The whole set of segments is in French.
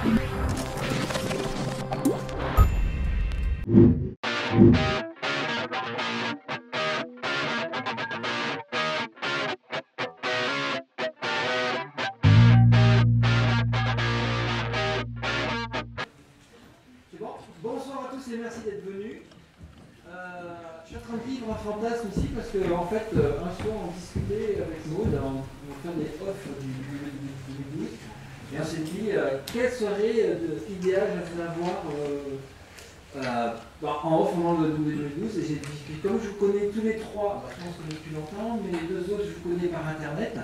Bonsoir à tous et merci d'être venus. Je suis en train de vivre un fantasme ici parce qu'en fait, un soir on discutait avec Maud, on va faire des off du 2012, et on s'est dit quel serait l'idéal d'avoir en off pendant le 2012. Et j'ai dit, comme je vous connais tous les trois, je pense que depuis longtemps, mais les deux autres je vous connais par internet,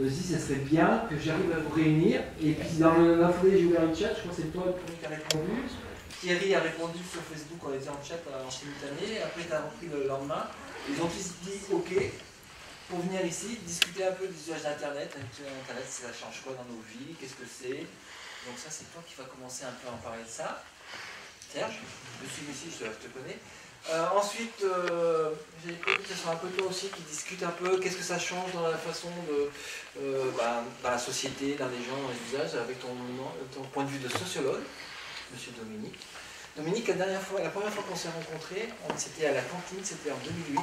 aussi ça serait bien que j'arrive à vous réunir. Et puis dans la foulée, j'ai ouvert le chat, je crois que c'est toi le premier qui a répondu. Thierry a répondu sur Facebook, on était en chat en simultané, après tu as repris le lendemain. Ils ont tous dit OK pour venir ici, discuter un peu des usages d'Internet. Internet, ça change quoi dans nos vies, qu'est-ce que c'est? Donc ça, c'est toi qui vas commencer un peu à en parler de ça. Serge, je suis ici, je te connais. Ensuite, j'ai des présentations un peu toi aussi qui discutent un peu qu'est-ce que ça change dans la façon de, dans la société, dans les gens, dans les usages, avec ton point de vue de sociologue, Monsieur Dominique. Dominique, la première fois qu'on s'est rencontrés, c'était à la cantine, c'était en 2008.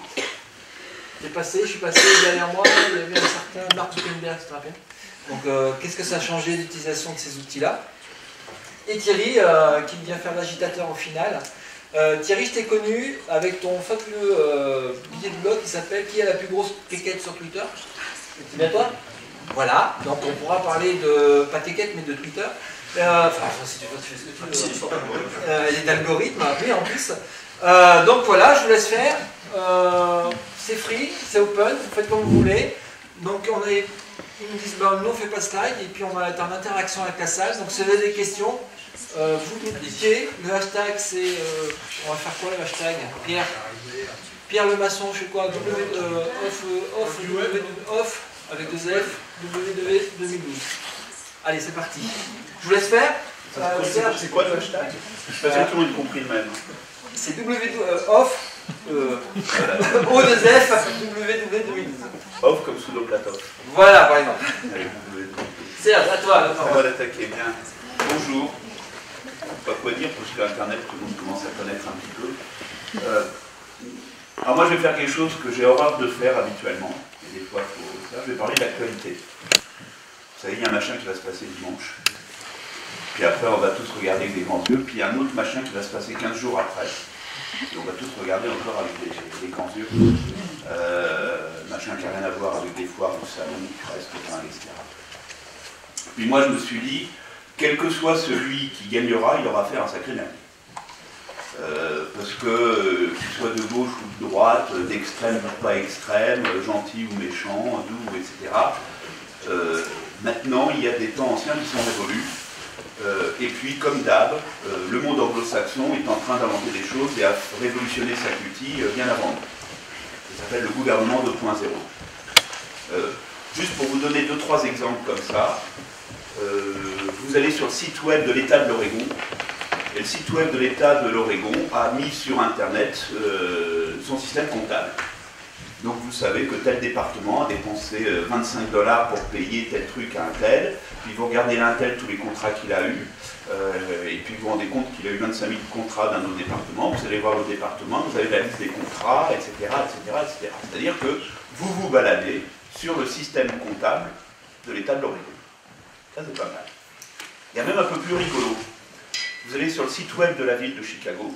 Je suis passé derrière moi, il y avait un certain Mark Zuckerberg, tu te rappelles. Donc, qu'est-ce que ça a changé l'utilisation de ces outils-là? Et Thierry, qui vient faire l'agitateur au final. Thierry, je t'ai connu avec ton fabuleux billet de blog qui s'appelle « Qui a la plus grosse quéquette sur Twitter ?» C'est bien toi? Voilà, donc on pourra parler de, pas quéquette, mais de Twitter. Enfin, si tu veux, tu fais ce que tu veux. Et d'algorithmes, oui, en plus. Donc voilà, je vous laisse faire. C'est free, c'est open, vous faites comme vous voulez. Donc ils me disent, nous on fait pas de slide, et puis on va être en interaction avec la salle. Donc si vous avez des questions, vous me dites. Le hashtag c'est, on va faire quoi le hashtag? Pierre Le Maçon, je sais quoi, off avec deux F, WW 2012. Allez, c'est parti. Je vous laisse faire. C'est quoi le hashtag? Je suis pas sûr que tout le monde ait compris le même. C'est off, O2F, WW 2012. Off comme Sudo Platov. Voilà, par exemple. Serge, à toi. On va l'attaquer bien. Bonjour. Pas quoi dire, parce qu'Internet, tout le monde commence à connaître un petit peu. Alors moi, je vais faire quelque chose que j'ai horreur de faire habituellement. Et des fois, il faut faire. Je vais parler de l'actualité. Vous savez, il y a un machin qui va se passer dimanche. Puis après, on va tous regarder avec des grands yeux. Puis il y a un autre machin qui va se passer 15 jours après. Et on va tous regarder encore avec des grands yeux. Machin qui n'a rien à voir avec des foires au salon, restaurants, etc. Puis moi, je me suis dit, quel que soit celui qui gagnera, il aura fait un sacré merdier. Parce que, qu'il soit de gauche ou de droite, d'extrême ou pas extrême, gentil ou méchant, doux, etc. Maintenant, il y a des temps anciens qui sont révolus. Et puis, comme d'hab, le monde anglo-saxon est en train d'inventer des choses et a révolutionné sa culture bien avant nous. Ça s'appelle le gouvernement 2.0. Juste pour vous donner 2-3 exemples comme ça, vous allez sur le site web de l'État de l'Oregon, et le site web de l'État de l'Oregon a mis sur Internet son système comptable. Donc vous savez que tel département a dépensé 25 $ pour payer tel truc à un tel, puis vous regardez l'un tel tous les contrats qu'il a eus, et puis vous vous rendez compte qu'il a eu 25 000 contrats dans nos départements, vous allez voir le département, vous avez la liste des contrats, etc. etc., etc. C'est-à-dire que vous vous baladez sur le système comptable de l'État de l'Oregon. Ça c'est pas mal. Il y a même un peu plus rigolo. Vous allez sur le site web de la ville de Chicago,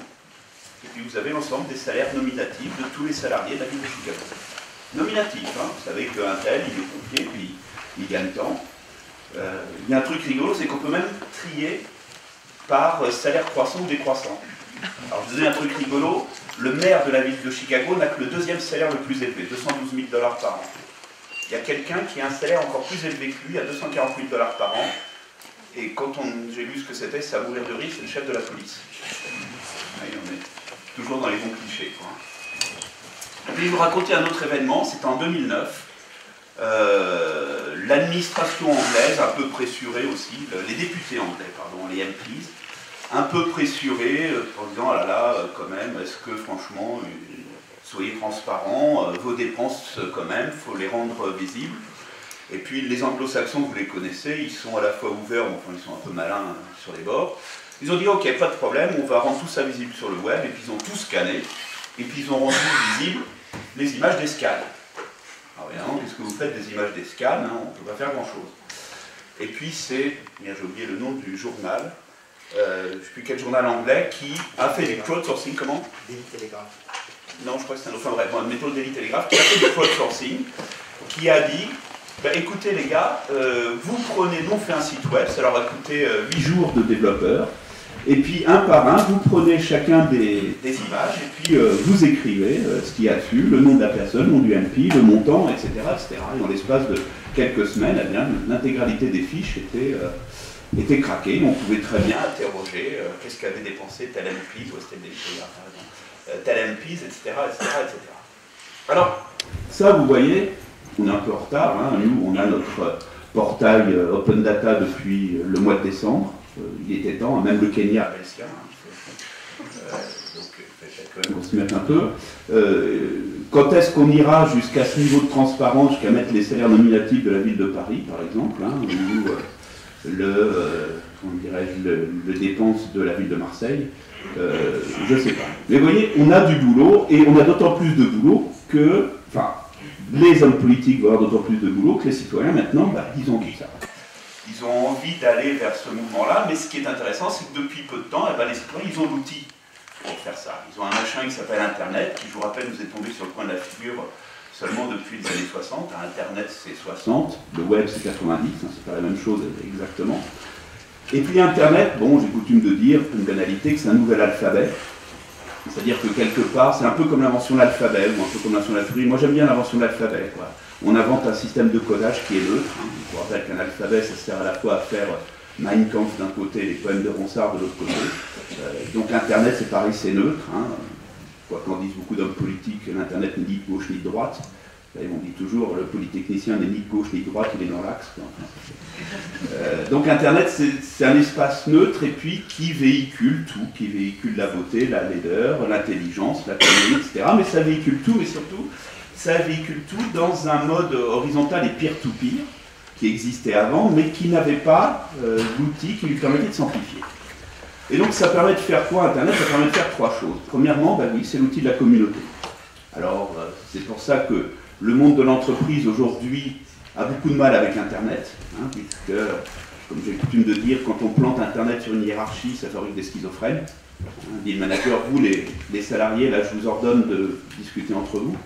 et puis vous avez l'ensemble des salaires nominatifs de tous les salariés de la ville de Chicago. Nominatifs, hein. Vous savez qu'un tel, il est pompier, puis il gagne tant. Il y a un truc rigolo, c'est qu'on peut même trier par salaire croissant ou décroissant. Alors je vous dis un truc rigolo, le maire de la ville de Chicago n'a que le deuxième salaire le plus élevé, 212 000 $ par an. Il y a quelqu'un qui a un salaire encore plus élevé que lui, à 240 000 $ par an. Et quand j'ai lu ce que c'était, c'est à mourir de rire, c'est le chef de la police. Allez, on est toujours dans les bons clichés, quoi. Je vais vous raconter un autre événement, c'était en 2009. L'administration anglaise, un peu pressurée aussi, les députés anglais, pardon, les MPs, un peu pressurés en disant, ah là là, quand même, est-ce que franchement, soyez transparents, vos dépenses quand même, il faut les rendre visibles. Et puis les anglo-saxons, vous les connaissez, ils sont à la fois ouverts, enfin ils sont un peu malins sur les bords. Ils ont dit ok, pas de problème, on va rendre tout ça visible sur le web, et puis ils ont tout scanné, et puis ils ont rendu visibles les images des scans. Alors évidemment, qu'est-ce que vous faites des images des scans, hein, on ne peut pas faire grand-chose. Et puis c'est, j'ai oublié le nom du journal, je ne sais plus quel journal anglais, qui a fait du crowdsourcing, comment? Daily Telegraph. Non, je crois que c'est un autre, enfin bref, une méthode Daily Telegraph, qui a fait du crowdsourcing, qui a dit, bah, écoutez les gars, vous prenez, nous on fait un site web, ça leur a coûté 8 jours de développeurs, et puis un par un, vous prenez chacun des images, et puis vous écrivez ce qu'il y a dessus, le nom de la personne, le nom du MP, le montant, etc. etc. Et dans l'espace de quelques semaines, eh bien, l'intégralité des fiches était craquée. On pouvait très bien interroger qu'est-ce qu'avait dépensé tel MP, ou c'était tel MP, etc., etc., etc. Alors, ça, vous voyez, on est un peu en retard. Hein. Nous, on a notre portail Open Data depuis le mois de décembre. Il était temps, même le Kenya appelle cela. Donc, peut-être qu'on se mette un peu. Quand est-ce qu'on ira jusqu'à ce niveau de transparence, jusqu'à mettre les salaires nominatifs de la ville de Paris, par exemple, hein, ou le dépense de la ville de Marseille, je ne sais pas. Mais vous voyez, on a du boulot, et on a d'autant plus de boulot que, enfin, les hommes politiques vont avoir d'autant plus de boulot que les citoyens, maintenant, bah, ils ont dit ça. Ils ont envie d'aller vers ce mouvement-là, mais ce qui est intéressant, c'est que depuis peu de temps, eh ben, les citoyens, ils ont l'outil pour faire ça. Ils ont un machin qui s'appelle Internet, qui, je vous rappelle, nous est tombé sur le coin de la figure seulement depuis les années 60. Internet, c'est 60, le web, c'est 90, hein, c'est pas la même chose exactement. Et puis Internet, bon, j'ai coutume de dire, une banalité, que c'est un nouvel alphabet. C'est-à-dire que quelque part, c'est un peu comme l'invention de l'alphabet, ou un peu comme l'invention de l'alphabet. Moi, j'aime bien l'invention de l'alphabet, quoi. On invente un système de codage qui est neutre. Hein. Je vous rappelle qu'un alphabet, ça sert à la fois à faire Mein Kampf d'un côté et les poèmes de Ronsard de l'autre côté. Donc Internet, c'est pareil, c'est neutre. Hein. Quoi qu'en disent beaucoup d'hommes politiques, l'Internet n'est ni de gauche ni de droite. Là, on dit toujours, le polytechnicien n'est ni de gauche ni de droite, il est dans l'axe. Donc Internet, c'est un espace neutre et puis qui véhicule tout, qui véhicule la beauté, la laideur, l'intelligence, la connerie, etc. Mais ça véhicule tout, et surtout, ça véhicule tout dans un mode horizontal et peer-to-peer, qui existait avant, mais qui n'avait pas l'outil qui lui permettait de s'amplifier. Et donc ça permet de faire quoi Internet? Ça permet de faire trois choses. Premièrement, ben oui, c'est l'outil de la communauté. Alors c'est pour ça que le monde de l'entreprise aujourd'hui a beaucoup de mal avec Internet, hein, puisque, comme j'ai coutume de dire, quand on plante Internet sur une hiérarchie, ça fabrique des schizophrènes. Dit le manager, vous les salariés, là je vous ordonne de discuter entre vous.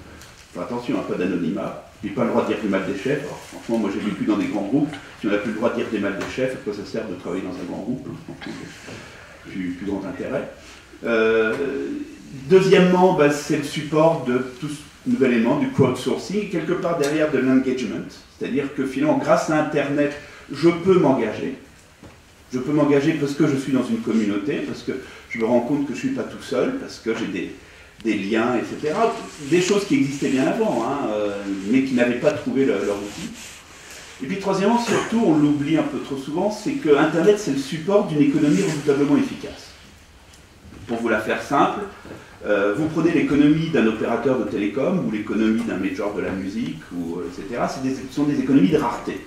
Enfin, attention, pas d'anonymat. Puis pas le droit de dire du mal des chefs. Alors, franchement, moi j'ai vécu dans des grands groupes. Si on n'a plus le droit de dire des mal des chefs, à quoi ça sert de travailler dans un grand groupe? Plus grand intérêt. Deuxièmement, bah, c'est le support de tout ce nouvel élément du crowdsourcing, quelque part derrière de l'engagement. C'est-à-dire que finalement, grâce à Internet, je peux m'engager. Je peux m'engager parce que je suis dans une communauté, parce que je me rends compte que je ne suis pas tout seul, parce que j'ai des liens, etc. Des choses qui existaient bien avant, hein, mais qui n'avaient pas trouvé leur outil. Et puis troisièmement, surtout, on l'oublie un peu trop souvent, c'est que Internet, c'est le support d'une économie redoutablement efficace. Pour vous la faire simple, vous prenez l'économie d'un opérateur de télécom, ou l'économie d'un major de la musique, ou, etc. Ce sont des économies de rareté.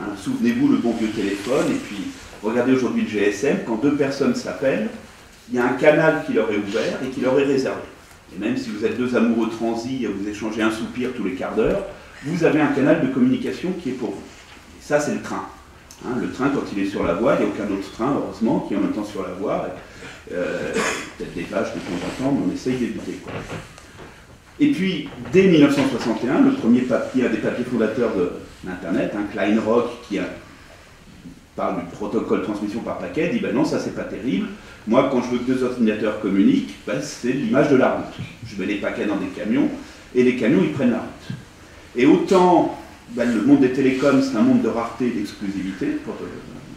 Hein, souvenez-vous, le bon vieux téléphone, et puis regardez aujourd'hui le GSM, quand deux personnes s'appellent, il y a un canal qui leur est ouvert et qui leur est réservé. Et même si vous êtes deux amoureux transis, vous échangez un soupir tous les quarts d'heure, vous avez un canal de communication qui est pour vous. Et ça, c'est le train. Hein, le train, quand il est sur la voie, il n'y a aucun autre train, heureusement, qui est en même temps sur la voie. Peut-être des pages de temps en temps, mais on essaye d'éviter, quoi. Et puis, dès 1961, le premier papier, un des papiers fondateurs de l'Internet, hein, Kleinrock, qui parle du protocole de transmission par paquet, dit ben non, ça c'est pas terrible. Moi, quand je veux que deux ordinateurs communiquent, ben, c'est l'image de la route. Je mets les paquets dans des camions, et les camions, ils prennent la route. Et autant ben, le monde des télécoms, c'est un monde de rareté et d'exclusivité,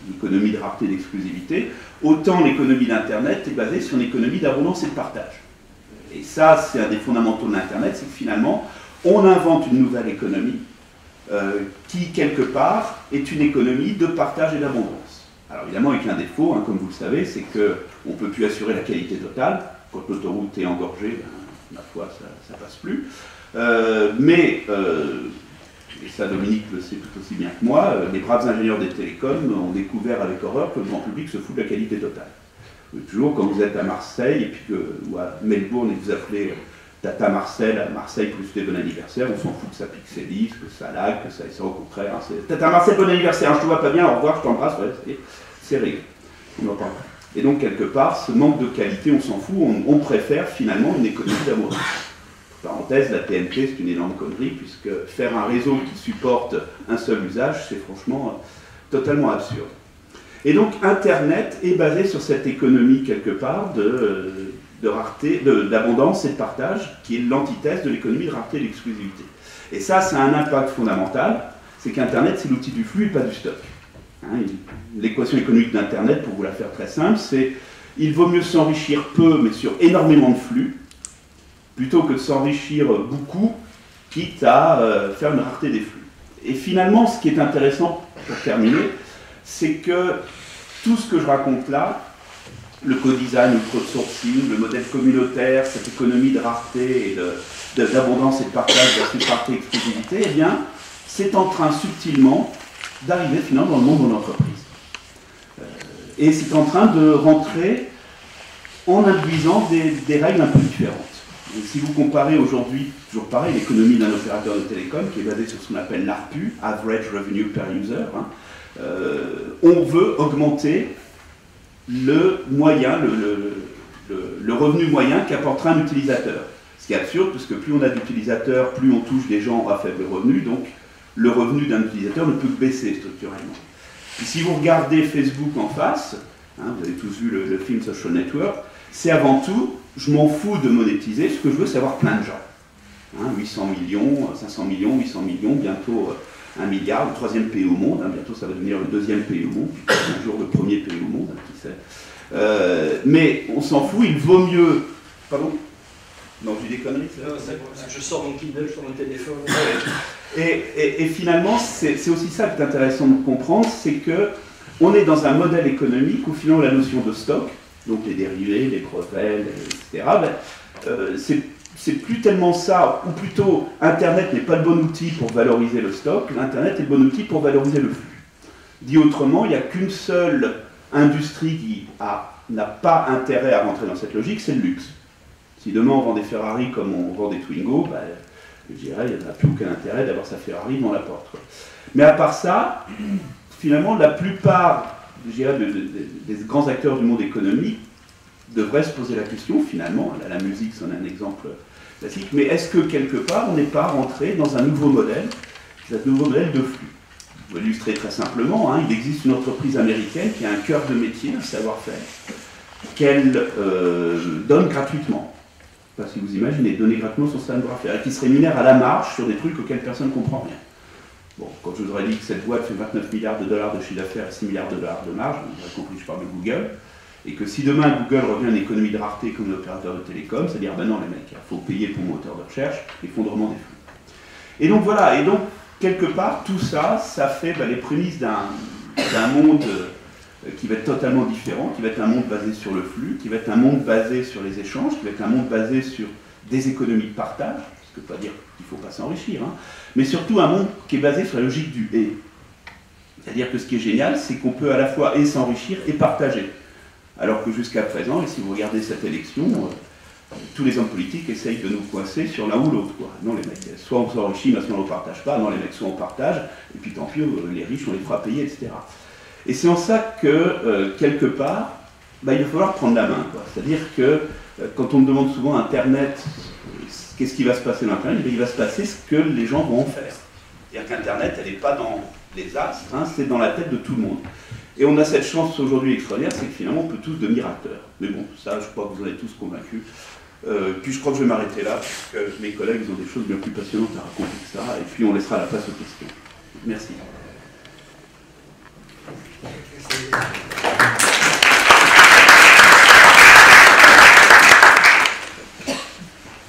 l'économie de rareté et d'exclusivité, autant l'économie d'Internet est basée sur une économie d'abondance et de partage. Et ça, c'est un des fondamentaux de l'Internet, c'est que finalement, on invente une nouvelle économie qui, quelque part, est une économie de partage et d'abondance. Alors évidemment, avec un défaut, hein, comme vous le savez, c'est qu'on ne peut plus assurer la qualité totale. Quand l'autoroute est engorgée, ben, ma foi, ça ne passe plus. Mais et ça Dominique le sait tout aussi bien que moi, les braves ingénieurs des télécoms ont découvert avec horreur que le grand public se fout de la qualité totale. Toujours quand vous êtes à Marseille, et puis ou à Melbourne, et que vous appelez Tata Marcel à Marseille pour lui souhaiter bon anniversaire, on s'en fout que ça pixelise, que ça lag, que ça, c'est au contraire. Hein, Tata Marcel, bon anniversaire, hein, je te vois pas bien, au revoir, je t'embrasse, ouais, c'est réglé. On n'en parle pas. Et donc, quelque part, ce manque de qualité, on s'en fout, on préfère finalement une économie d'amour. Parenthèse, la TNT, c'est une énorme connerie, puisque faire un réseau qui supporte un seul usage, c'est franchement totalement absurde. Et donc, Internet est basé sur cette économie, quelque part, de rareté, d'abondance et de partage, qui est l'antithèse de l'économie de rareté et d'exclusivité. Et ça a un impact fondamental, c'est qu'Internet, c'est l'outil du flux et pas du stock. Hein, l'équation économique d'Internet, pour vous la faire très simple, c'est il vaut mieux s'enrichir peu, mais sur énormément de flux, plutôt que de s'enrichir beaucoup, quitte à faire une rareté des flux. Et finalement, ce qui est intéressant, pour terminer, c'est que tout ce que je raconte là, le co-design, le crowdsourcing, le modèle communautaire, cette économie de rareté et d'abondance et de partage versus rareté et exclusivité, eh bien, c'est en train subtilement d'arriver finalement dans le monde de l'entreprise. Et c'est en train de rentrer en induisant des règles un peu différentes. Et si vous comparez aujourd'hui, toujours pareil, l'économie d'un opérateur de télécom qui est basée sur ce qu'on appelle l'ARPU, Average Revenue Per User, hein, on veut augmenter le moyen, le revenu moyen qu'apportera un utilisateur. Ce qui est absurde, parce que plus on a d'utilisateurs, plus on touche des gens à faible revenu, donc le revenu d'un utilisateur ne peut que baisser structurellement. Et si vous regardez Facebook en face, hein, vous avez tous vu le film Social Network, c'est avant tout, je m'en fous de monétiser, ce que je veux, c'est avoir plein de gens. Hein, 800 millions, 500 millions, 800 millions, bientôt 1 milliard, le 3e pays au monde, hein, bientôt ça va devenir le 2e pays au monde, un jour le 1er pays au monde, hein, qui sait. Mais on s'en fout, il vaut mieux... Pardon? Non, je dis des conneries, c'est ça? Je sors mon Kindle, je sors mon téléphone. Et finalement, c'est aussi ça qui est intéressant de comprendre, c'est que on est dans un modèle économique où finalement la notion de stock, donc les dérivés, les brevets, etc., c'est plus tellement ça, ou plutôt Internet n'est pas le bon outil pour valoriser le stock, Internet est le bon outil pour valoriser le flux. Dit autrement, il n'y a qu'une seule industrie qui n'a pas intérêt à rentrer dans cette logique, c'est le luxe. Si demain on vend des Ferrari comme on vend des Twingo, ben, je dirais il n'y a plus aucun intérêt d'avoir sa Ferrari devant la porte. Quoi. Mais à part ça, finalement, la plupart je dirais, des grands acteurs du monde économique devraient se poser la question, finalement, la musique c'en est un exemple classique, mais est-ce que quelque part on n'est pas rentré dans un nouveau modèle de flux? Je vais l'illustrer très simplement, hein, il existe une entreprise américaine qui a un cœur de métier, un savoir-faire, qu'elle donne gratuitement. Parce que vous imaginez, donner gratuitement son savoir-faire, et qui se rémunère à la marge sur des trucs auxquels personne ne comprend rien. Bon, quand je vous aurais dit que cette boîte fait 29 milliards de dollars de chiffre d'affaires et 6 milliards de dollars de marge, vous aurez compris que je parle de Google, et que si demain Google revient à une économie de rareté comme l'opérateur de télécom, c'est-à-dire, ben non les mecs, il faut payer pour moteur de recherche, effondrement des flux. Et donc voilà, et donc quelque part, tout ça, ça fait les prémices d'un monde qui va être totalement différent, qui va être un monde basé sur le flux, qui va être un monde basé sur les échanges, qui va être un monde basé sur des économies de partage, ce qui ne veut pas dire qu'il ne faut pas s'enrichir, hein, mais surtout un monde qui est basé sur la logique du « et ». C'est-à-dire que ce qui est génial, c'est qu'on peut à la fois et s'enrichir et partager. Alors que jusqu'à présent, et si vous regardez cette élection, tous les hommes politiques essayent de nous coincer sur l'un ou l'autre. Non, les mecs, soit on s'enrichit, mais soit on ne partage pas. Non, les mecs, soit on partage, et puis tant pis, les riches, on les fera payer, etc. Et c'est en ça que, quelque part, il va falloir prendre la main. C'est-à-dire que, quand on me demande souvent Internet, qu'est-ce qui va se passer dans Internet, il va se passer ce que les gens vont en faire. C'est-à-dire qu'Internet, elle n'est pas dans les astres, hein, c'est dans la tête de tout le monde. Et on a cette chance aujourd'hui extraordinaire, c'est que finalement on peut tous devenir acteurs. Mais bon, ça, je crois que vous en êtes tous convaincus. Puis je crois que je vais m'arrêter là, parce que mes collègues ils ont des choses bien plus passionnantes à raconter que ça, et puis on laissera la place aux questions. Merci.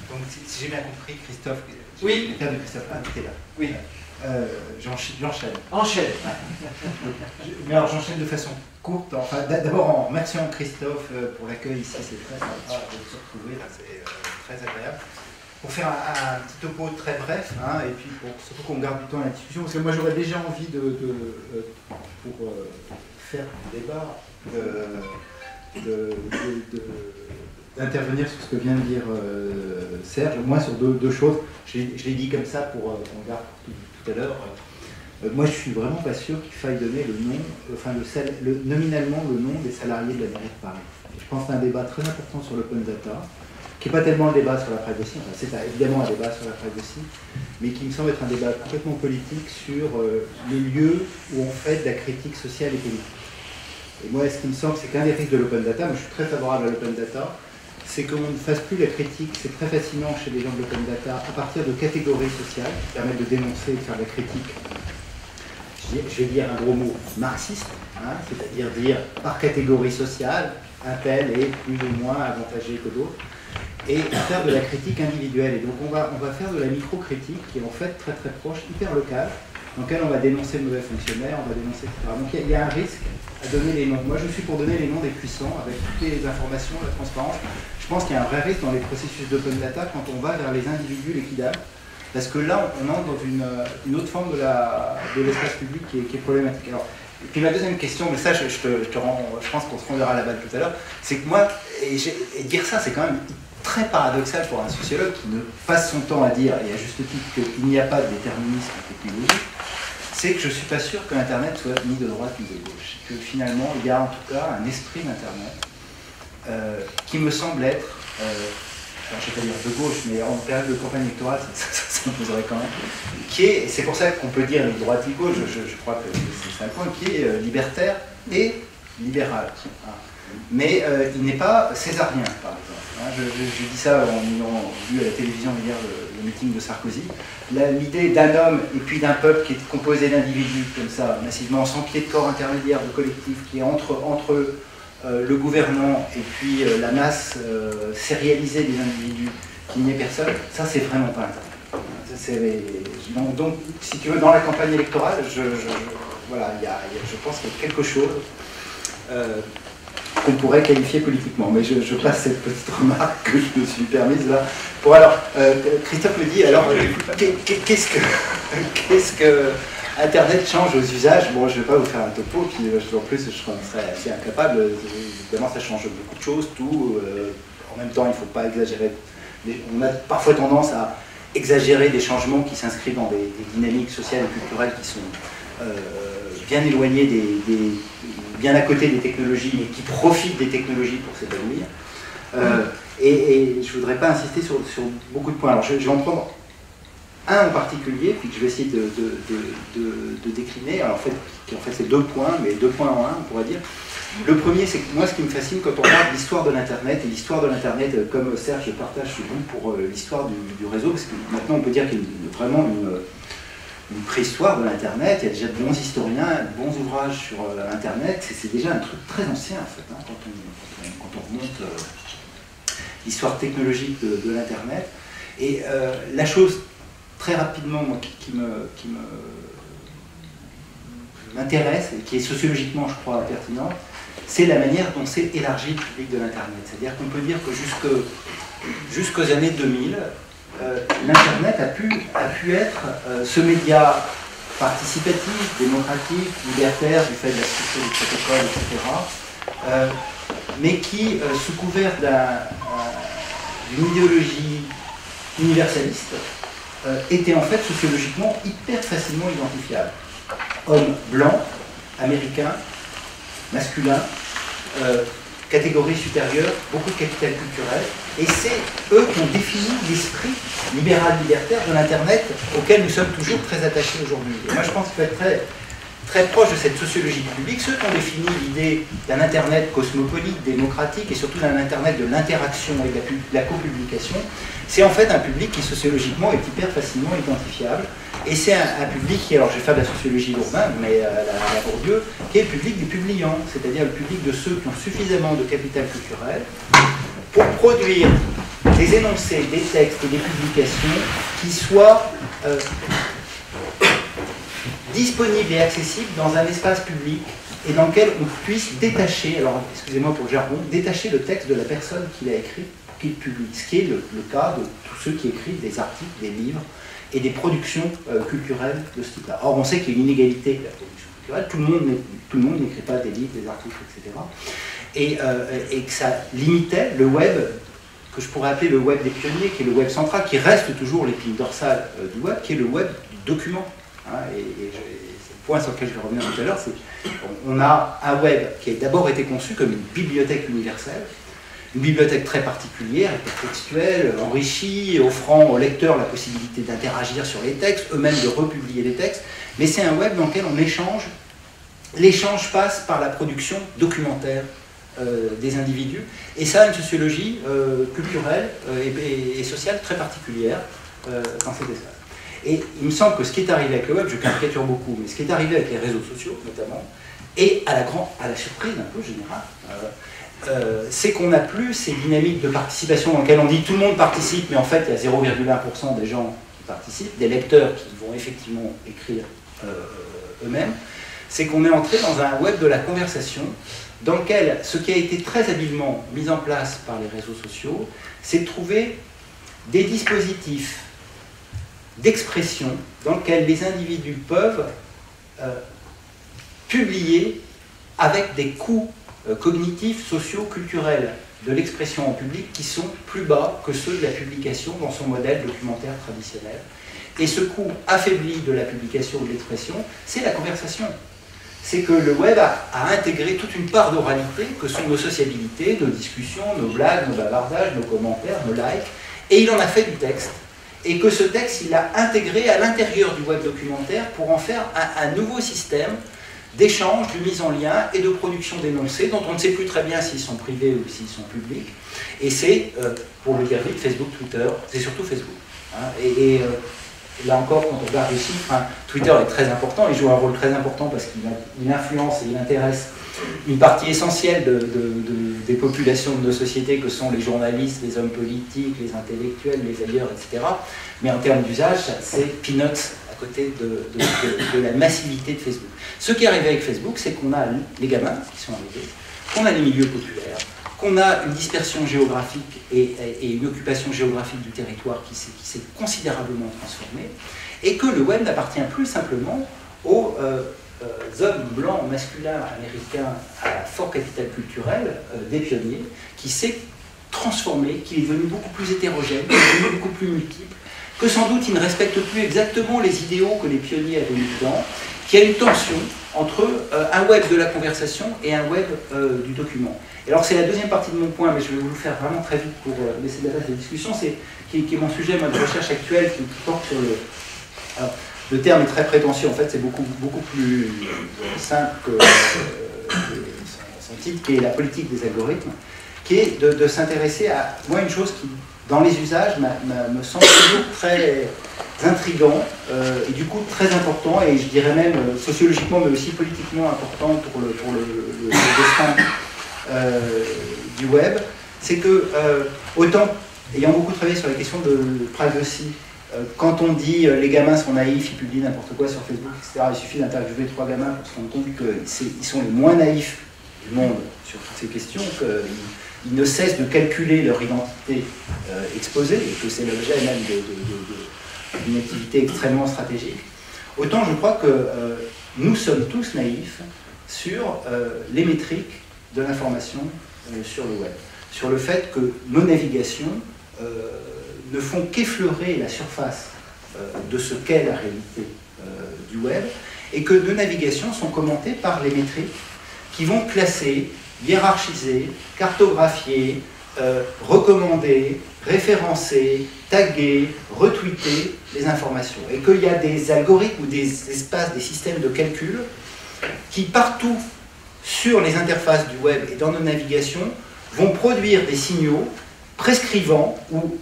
Donc si j'ai bien compris, Christophe, oui. le père de Christophe, t'es là. Oui. J'enchaîne. Enchaîne. Mais alors j'enchaîne de façon courte. Enfin, d'abord en remerciant Christophe pour l'accueil ici, c'est très sympa de se retrouver, c'est très agréable. pour faire un petit topo très bref, hein, et puis surtout qu'on garde du temps à la discussion, parce que moi j'aurais déjà envie pour faire du débat, d'intervenir sur ce que vient de dire Serge, moi sur deux choses. Je l'ai dit comme ça pour qu'on garde pour tout à l'heure. Moi je suis vraiment pas sûr qu'il faille donner le nom, enfin nominalement le nom des salariés de la mairie de Paris. Je pense que c'est un débat très important sur l'open data, qui n'est pas tellement le débat sur la privacy, enfin, c'est évidemment un débat sur la privacy, mais qui me semble être un débat complètement politique sur les lieux où on fait de la critique sociale et politique. Et moi, ce qui me semble, c'est qu'un des risques de l'open data, moi je suis très favorable à l'open data, c'est qu'on ne fasse plus la critique, c'est très fascinant chez les gens de l'open data, à partir de catégories sociales qui permettent de dénoncer et de faire de la critique. Je vais dire un gros mot, marxiste, hein, c'est-à-dire dire par catégorie sociale, un tel est plus ou moins avantagé que d'autres, et faire de la critique individuelle. Et donc on va faire de la micro-critique qui est en fait très très proche, hyper locale, dans laquelle on va dénoncer le mauvais fonctionnaire, on va dénoncer, etc. Donc il y a un risque à donner les noms. Moi je suis pour donner les noms des puissants, avec toutes les informations, la transparence. Je pense qu'il y a un vrai risque dans les processus d'open data quand on va vers les individus liquidables, parce que là on entre dans une autre forme de l'espace public qui est problématique. Alors, et puis ma deuxième question, mais ça je pense qu'on se rendra la balle tout à l'heure, c'est que moi, et dire ça c'est quand même très paradoxal pour un sociologue qui ne passe son temps à dire, et à juste titre, qu'il n'y a pas de déterminisme technologique, c'est que je ne suis pas sûr que l'Internet soit ni de droite ni de gauche. Que finalement, il y a en tout cas un esprit d'Internet qui me semble être, alors je ne vais pas dire de gauche, mais en période de campagne électorale, ça me poserait quand même, qui est, et c'est pour ça qu'on peut dire ni droite ni gauche, je crois que c'est un point, qui est libertaire et libéral. Mais il n'est pas césarien, par exemple. Je dis ça en ayant vu à la télévision hier le meeting de Sarkozy. L'idée d'un homme et puis d'un peuple qui est composé d'individus comme ça, massivement, sans pied de corps intermédiaire, de collectif, qui est entre le gouvernant et puis la masse sérialisée des individus, qui n'est personne, ça c'est vraiment pas Internet. Donc, si tu veux, dans la campagne électorale, voilà, je pense qu'il y a quelque chose qu'on pourrait qualifier politiquement. Mais je passe cette petite remarque que je me suis permise là. Bon alors, Christophe me dit, alors, qu'est-ce que Internet change aux usages? Bon, je ne vais pas vous faire un topo, puis en plus je serais assez incapable. Évidemment, ça change beaucoup de choses, tout. En même temps, il ne faut pas exagérer. On a parfois tendance à exagérer des changements qui s'inscrivent dans des dynamiques sociales et culturelles qui sont bien éloignées bien à côté des technologies, mais qui profitent des technologies pour s'épanouir. Et je ne voudrais pas insister sur beaucoup de points. Alors je vais en prendre un en particulier, puis que je vais essayer de décliner. Alors en fait c'est 2 points, mais 2 points en un, on pourrait dire. Le premier, c'est que moi ce qui me fascine quand on regarde l'histoire de l'Internet, et l'histoire de l'Internet, comme Serge, je partage ce goût pour l'histoire du réseau, parce que maintenant on peut dire qu'il y a vraiment une préhistoire de l'Internet, il y a déjà de bons historiens, de bons ouvrages sur Internet, c'est déjà un truc très ancien en fait, hein, quand on remonte l'histoire technologique de l'Internet. Et la chose, très rapidement, moi, qui m'intéresse, et qui est sociologiquement, je crois, pertinente, c'est la manière dont s'est élargi le public de l'Internet. C'est-à-dire qu'on peut dire que jusqu'aux années 2000, l'Internet a pu être ce média participatif, démocratique, libertaire, du fait de la structure du protocole, etc., mais qui, sous couvert d'une idéologie universaliste, était en fait sociologiquement hyper facilement identifiable. Homme blanc, américain, masculin, catégorie supérieure, beaucoup de capital culturel, et c'est eux qui ont défini l'esprit libéral-libertaire de l'Internet auquel nous sommes toujours très attachés aujourd'hui. Et moi je pense qu'il faut être très, très proche de cette sociologie du public, ceux qui ont défini l'idée d'un Internet cosmopolite, démocratique, et surtout d'un Internet de l'interaction et de la copublication, c'est en fait un public qui sociologiquement est hyper facilement identifiable. Et c'est un public qui, alors je vais faire de la sociologie urbaine, mais la Bourdieu, qui est le public du publiant, c'est-à-dire le public de ceux qui ont suffisamment de capital culturel pour produire des énoncés, des textes et des publications qui soient disponibles et accessibles dans un espace public et dans lequel on puisse détacher, alors excusez-moi pour le jargon, détacher le texte de la personne qui l'a écrit, qu'ils publient, ce qui est le cas de tous ceux qui écrivent des articles, des livres et des productions culturelles de ce type-là. Or, on sait qu'il y a une inégalité avec la production culturelle, tout le monde n'écrit pas des livres, des articles, etc. Et que ça limitait le web, que je pourrais appeler le web des pionniers, qui est le web central, qui reste toujours l'épine dorsale du web, qui est le web du document. Hein, c'est le point sur lequel je vais revenir tout à l'heure, c'est qu'on a un web qui a d'abord été conçu comme une bibliothèque universelle, une bibliothèque très particulière, hypertextuelle, enrichie, offrant aux lecteurs la possibilité d'interagir sur les textes, eux-mêmes de republier les textes, mais c'est un web dans lequel on échange. L'échange passe par la production documentaire des individus, et ça a une sociologie culturelle et sociale très particulière dans cet espace. Et il me semble que ce qui est arrivé avec le web, je caricature beaucoup, mais ce qui est arrivé avec les réseaux sociaux notamment, et à la surprise un peu générale, c'est qu'on n'a plus ces dynamiques de participation dans lesquelles on dit tout le monde participe, mais en fait il y a 0,1% des gens qui participent, des lecteurs qui vont effectivement écrire eux-mêmes. C'est qu'on est entré dans un web de la conversation dans lequel ce qui a été très habilement mis en place par les réseaux sociaux, c'est de trouver des dispositifs d'expression dans lesquels les individus peuvent publier avec des coûts cognitifs, sociaux, culturels de l'expression en public qui sont plus bas que ceux de la publication dans son modèle documentaire traditionnel. Et ce coût affaibli de la publication ou de l'expression, c'est la conversation. C'est que le web a intégré toute une part d'oralité que sont nos sociabilités, nos discussions, nos blagues, nos bavardages, nos commentaires, nos likes, et il en a fait du texte. Et que ce texte, il l'a intégré à l'intérieur du web documentaire pour en faire un nouveau système d'échange, de mise en lien et de production d'énoncés dont on ne sait plus très bien s'ils sont privés ou s'ils sont publics. Et c'est, pour le dire vite, Facebook, Twitter, c'est surtout Facebook. Hein, là encore, quand on regarde les chiffres, hein, Twitter est très important, il joue un rôle très important parce qu'il influence et il intéresse une partie essentielle des populations de nos sociétés que sont les journalistes, les hommes politiques, les intellectuels, les ailleurs, etc. Mais en termes d'usage, c'est peanuts à côté de la massivité de Facebook. Ce qui est arrivé avec Facebook, c'est qu'on a les gamins qui sont arrivés, qu'on a les milieux populaires, qu'on a une dispersion géographique et une occupation géographique du territoire qui s'est considérablement transformée, et que le web n'appartient plus simplement aux hommes blancs, masculins, américains à fort capital culturel, des pionniers, qui s'est transformé, qui est devenu beaucoup plus hétérogène, qui est devenu beaucoup plus multiple, que sans doute il ne respecte plus exactement les idéaux que les pionniers avaient mis dedans, qu'il y a une tension entre un web de la conversation et un web du document. Et alors c'est la deuxième partie de mon point, mais je vais vous le faire vraiment très vite pour laisser de la place à la discussion, qui est mon sujet de recherche actuelle, qui porte sur le... Alors, le terme est très prétentieux, en fait c'est beaucoup plus simple que son titre, qui est la politique des algorithmes, qui est de s'intéresser à, moi, une chose qui, dans les usages, me semble toujours très intriguant, et du coup très important, et je dirais même sociologiquement, mais aussi politiquement important pour le destin du web, c'est que, autant, ayant beaucoup travaillé sur les questions de privacy, quand on dit les gamins sont naïfs, ils publient n'importe quoi sur Facebook, etc., il suffit d'interviewer 3 gamins pour se rendre compte qu'ils sont les moins naïfs du monde sur toutes ces questions, qu'ils ne cessent de calculer leur identité exposée, et que c'est l'objet même d'une activité extrêmement stratégique. Autant je crois que nous sommes tous naïfs sur les métriques de l'information sur le web, sur le fait que nos navigations ne font qu'effleurer la surface de ce qu'est la réalité du web, et que nos navigations sont commentées par les métriques qui vont classer, hiérarchiser, cartographier, recommander, référencer, taguer, retweeter les informations. Et qu'il y a des algorithmes ou des espaces, des systèmes de calcul qui partout sur les interfaces du web et dans nos navigations vont produire des signaux prescrivant ou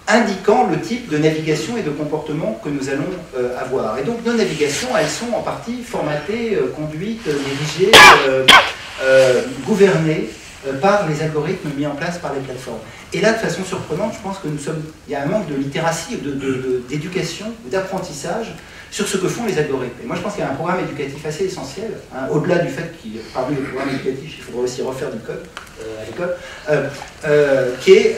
indiquant le type de navigation et de comportement que nous allons avoir. Et donc nos navigations, elles sont en partie formatées, conduites, dirigées, gouvernées par les algorithmes mis en place par les plateformes. Et là, de façon surprenante, je pense que il y a un manque de littératie, d'éducation, d'apprentissage sur ce que font les algorithmes. Et moi je pense qu'il y a un programme éducatif assez essentiel, hein, au-delà du fait qu'il parmi les programmes éducatifs, il faudra aussi refaire du code à l'école, qui est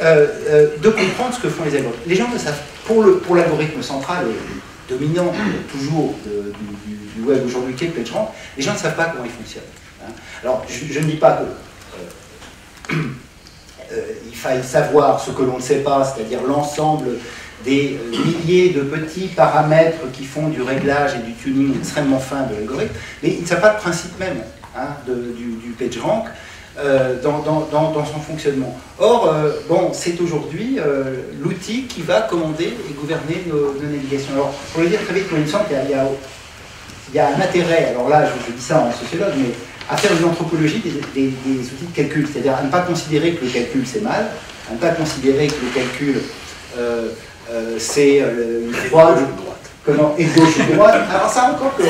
de comprendre ce que font les algorithmes. Les gens ne savent, pour l'algorithme central et dominant toujours du web aujourd'hui, qui est PageRank, les gens ne savent pas comment il fonctionne. Hein. Alors je ne dis pas que il faille savoir ce que l'on ne sait pas, c'est-à-dire l'ensemble des milliers de petits paramètres qui font du réglage et du tuning extrêmement fin de l'algorithme, mais ils ne savent pas le principe même hein, du PageRank dans son fonctionnement. Or, bon, c'est aujourd'hui l'outil qui va commander et gouverner nos navigations. Alors, pour le dire très vite, il me semble qu'il y a un intérêt, alors là, je dis ça en sociologue, mais à faire une anthropologie des outils de calcul, c'est-à-dire à ne pas considérer que le calcul c'est mal, à ne pas considérer que le calcul c'est une froide et gauche ou droite. Alors ça encore que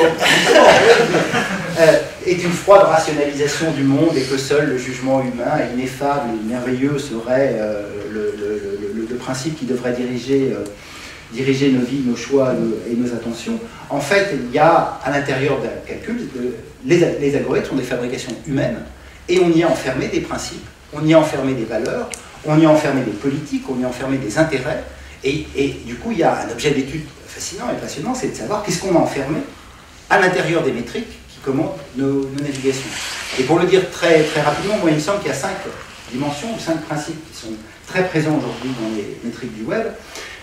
est une froide rationalisation du monde et que seul le jugement humain ineffable et merveilleux serait le principe qui devrait diriger nos vies, nos choix et nos attentions. En fait, il y a à l'intérieur d'un calcul, les algorithmes sont des fabrications humaines et on y a enfermé des principes, on y a enfermé des valeurs, on y a enfermé des politiques, on y a enfermé des intérêts et du coup, il y a un objet d'étude fascinant et passionnant, c'est de savoir qu'est-ce qu'on a enfermé à l'intérieur des métriques qui commandent nos navigations. Et pour le dire très, très rapidement, moi il me semble qu'il y a 5 dimensions ou 5 principes qui sont très présents aujourd'hui dans les métriques du web,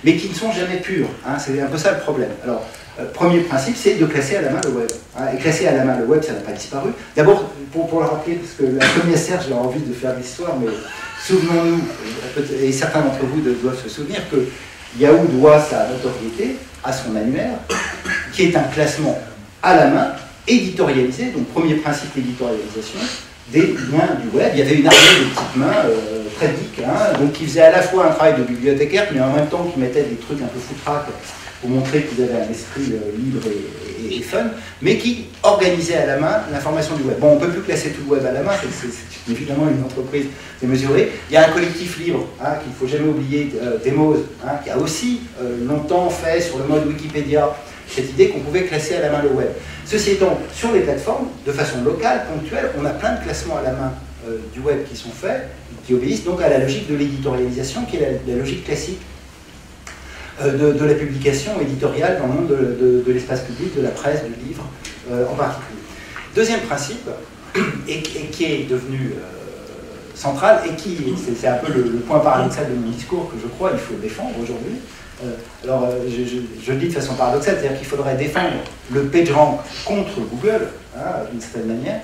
mais qui ne sont jamais purs. Hein, c'est un peu ça le problème. Alors, premier principe, c'est de classer à la main le web. Hein, et classer à la main le web, ça n'a pas disparu. D'abord, pour le rappeler, parce que la première Serge, j'ai envie de faire l'histoire, mais souvenons-nous, et certains d'entre vous doivent se souvenir, que Yahoo doit sa notoriété à son annuaire, qui est un classement à la main, éditorialisé, donc premier principe d'éditorialisation, des liens du web. Il y avait une armée de petites mains très geeks, hein, donc qui faisaient à la fois un travail de bibliothécaire, mais en même temps qui mettaient des trucs un peu foutraques pour montrer qu'ils avaient un esprit libre et fun, mais qui organisaient à la main l'information du web. Bon, on ne peut plus classer tout le web à la main, c'est évidemment une entreprise démesurée. Il y a un collectif libre, hein, qu'il ne faut jamais oublier, Demos, hein, qui a aussi longtemps fait sur le mode Wikipédia cette idée qu'on pouvait classer à la main le web. Ceci étant, sur les plateformes, de façon locale, ponctuelle, on a plein de classements à la main du web qui sont faits, qui obéissent donc à la logique de l'éditorialisation, qui est la logique classique de la publication éditoriale dans le monde de l'espace public, de la presse, du livre en particulier. Deuxième principe, et qui est devenu central, et qui, c'est un peu le point paradoxal de mon discours que je crois il faut défendre aujourd'hui. Alors, je le dis de façon paradoxale, c'est-à-dire qu'il faudrait défendre le PageRank contre Google, hein, d'une certaine manière.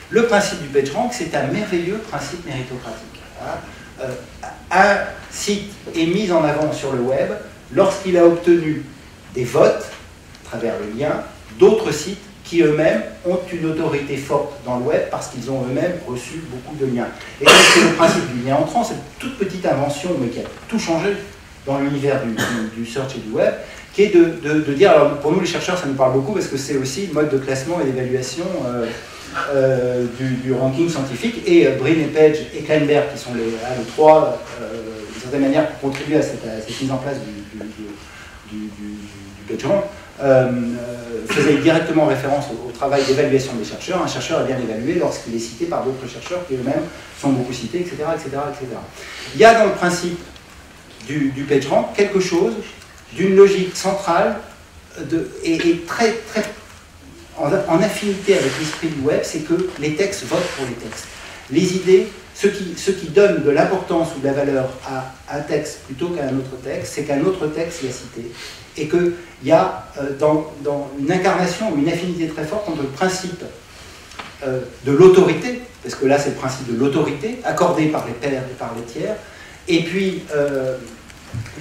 Le principe du PageRank, c'est un merveilleux principe méritocratique. Hein. Un site est mis en avant sur le web lorsqu'il a obtenu des votes, à travers le lien, d'autres sites qui eux-mêmes ont une autorité forte dans le web parce qu'ils ont eux-mêmes reçu beaucoup de liens. Et c'est le principe du lien entrant, cette toute petite invention, mais qui a tout changé dans l'univers du search et du web, qui est de dire, alors pour nous les chercheurs ça nous parle beaucoup parce que c'est aussi le mode de classement et d'évaluation du ranking scientifique, et Brin et Page et Kleinberg, qui sont les trois, d'une certaine manière, pour contribuer à cette mise en place du PageRank, faisait directement référence au travail d'évaluation des chercheurs. Un chercheur est bien évalué lorsqu'il est cité par d'autres chercheurs qui eux-mêmes sont beaucoup cités, etc., etc., etc. Il y a dans le principe du PageRank quelque chose d'une logique centrale et très, très en affinité avec l'esprit du web, c'est que les textes votent pour les textes. Les idées, ce qui donne de l'importance ou de la valeur à un texte plutôt qu'à un autre texte, c'est qu'un autre texte y a cité. Et qu'il y a dans une incarnation ou une affinité très forte entre le principe de l'autorité, parce que là c'est le principe de l'autorité, accordé par les pairs et par les tiers, et puis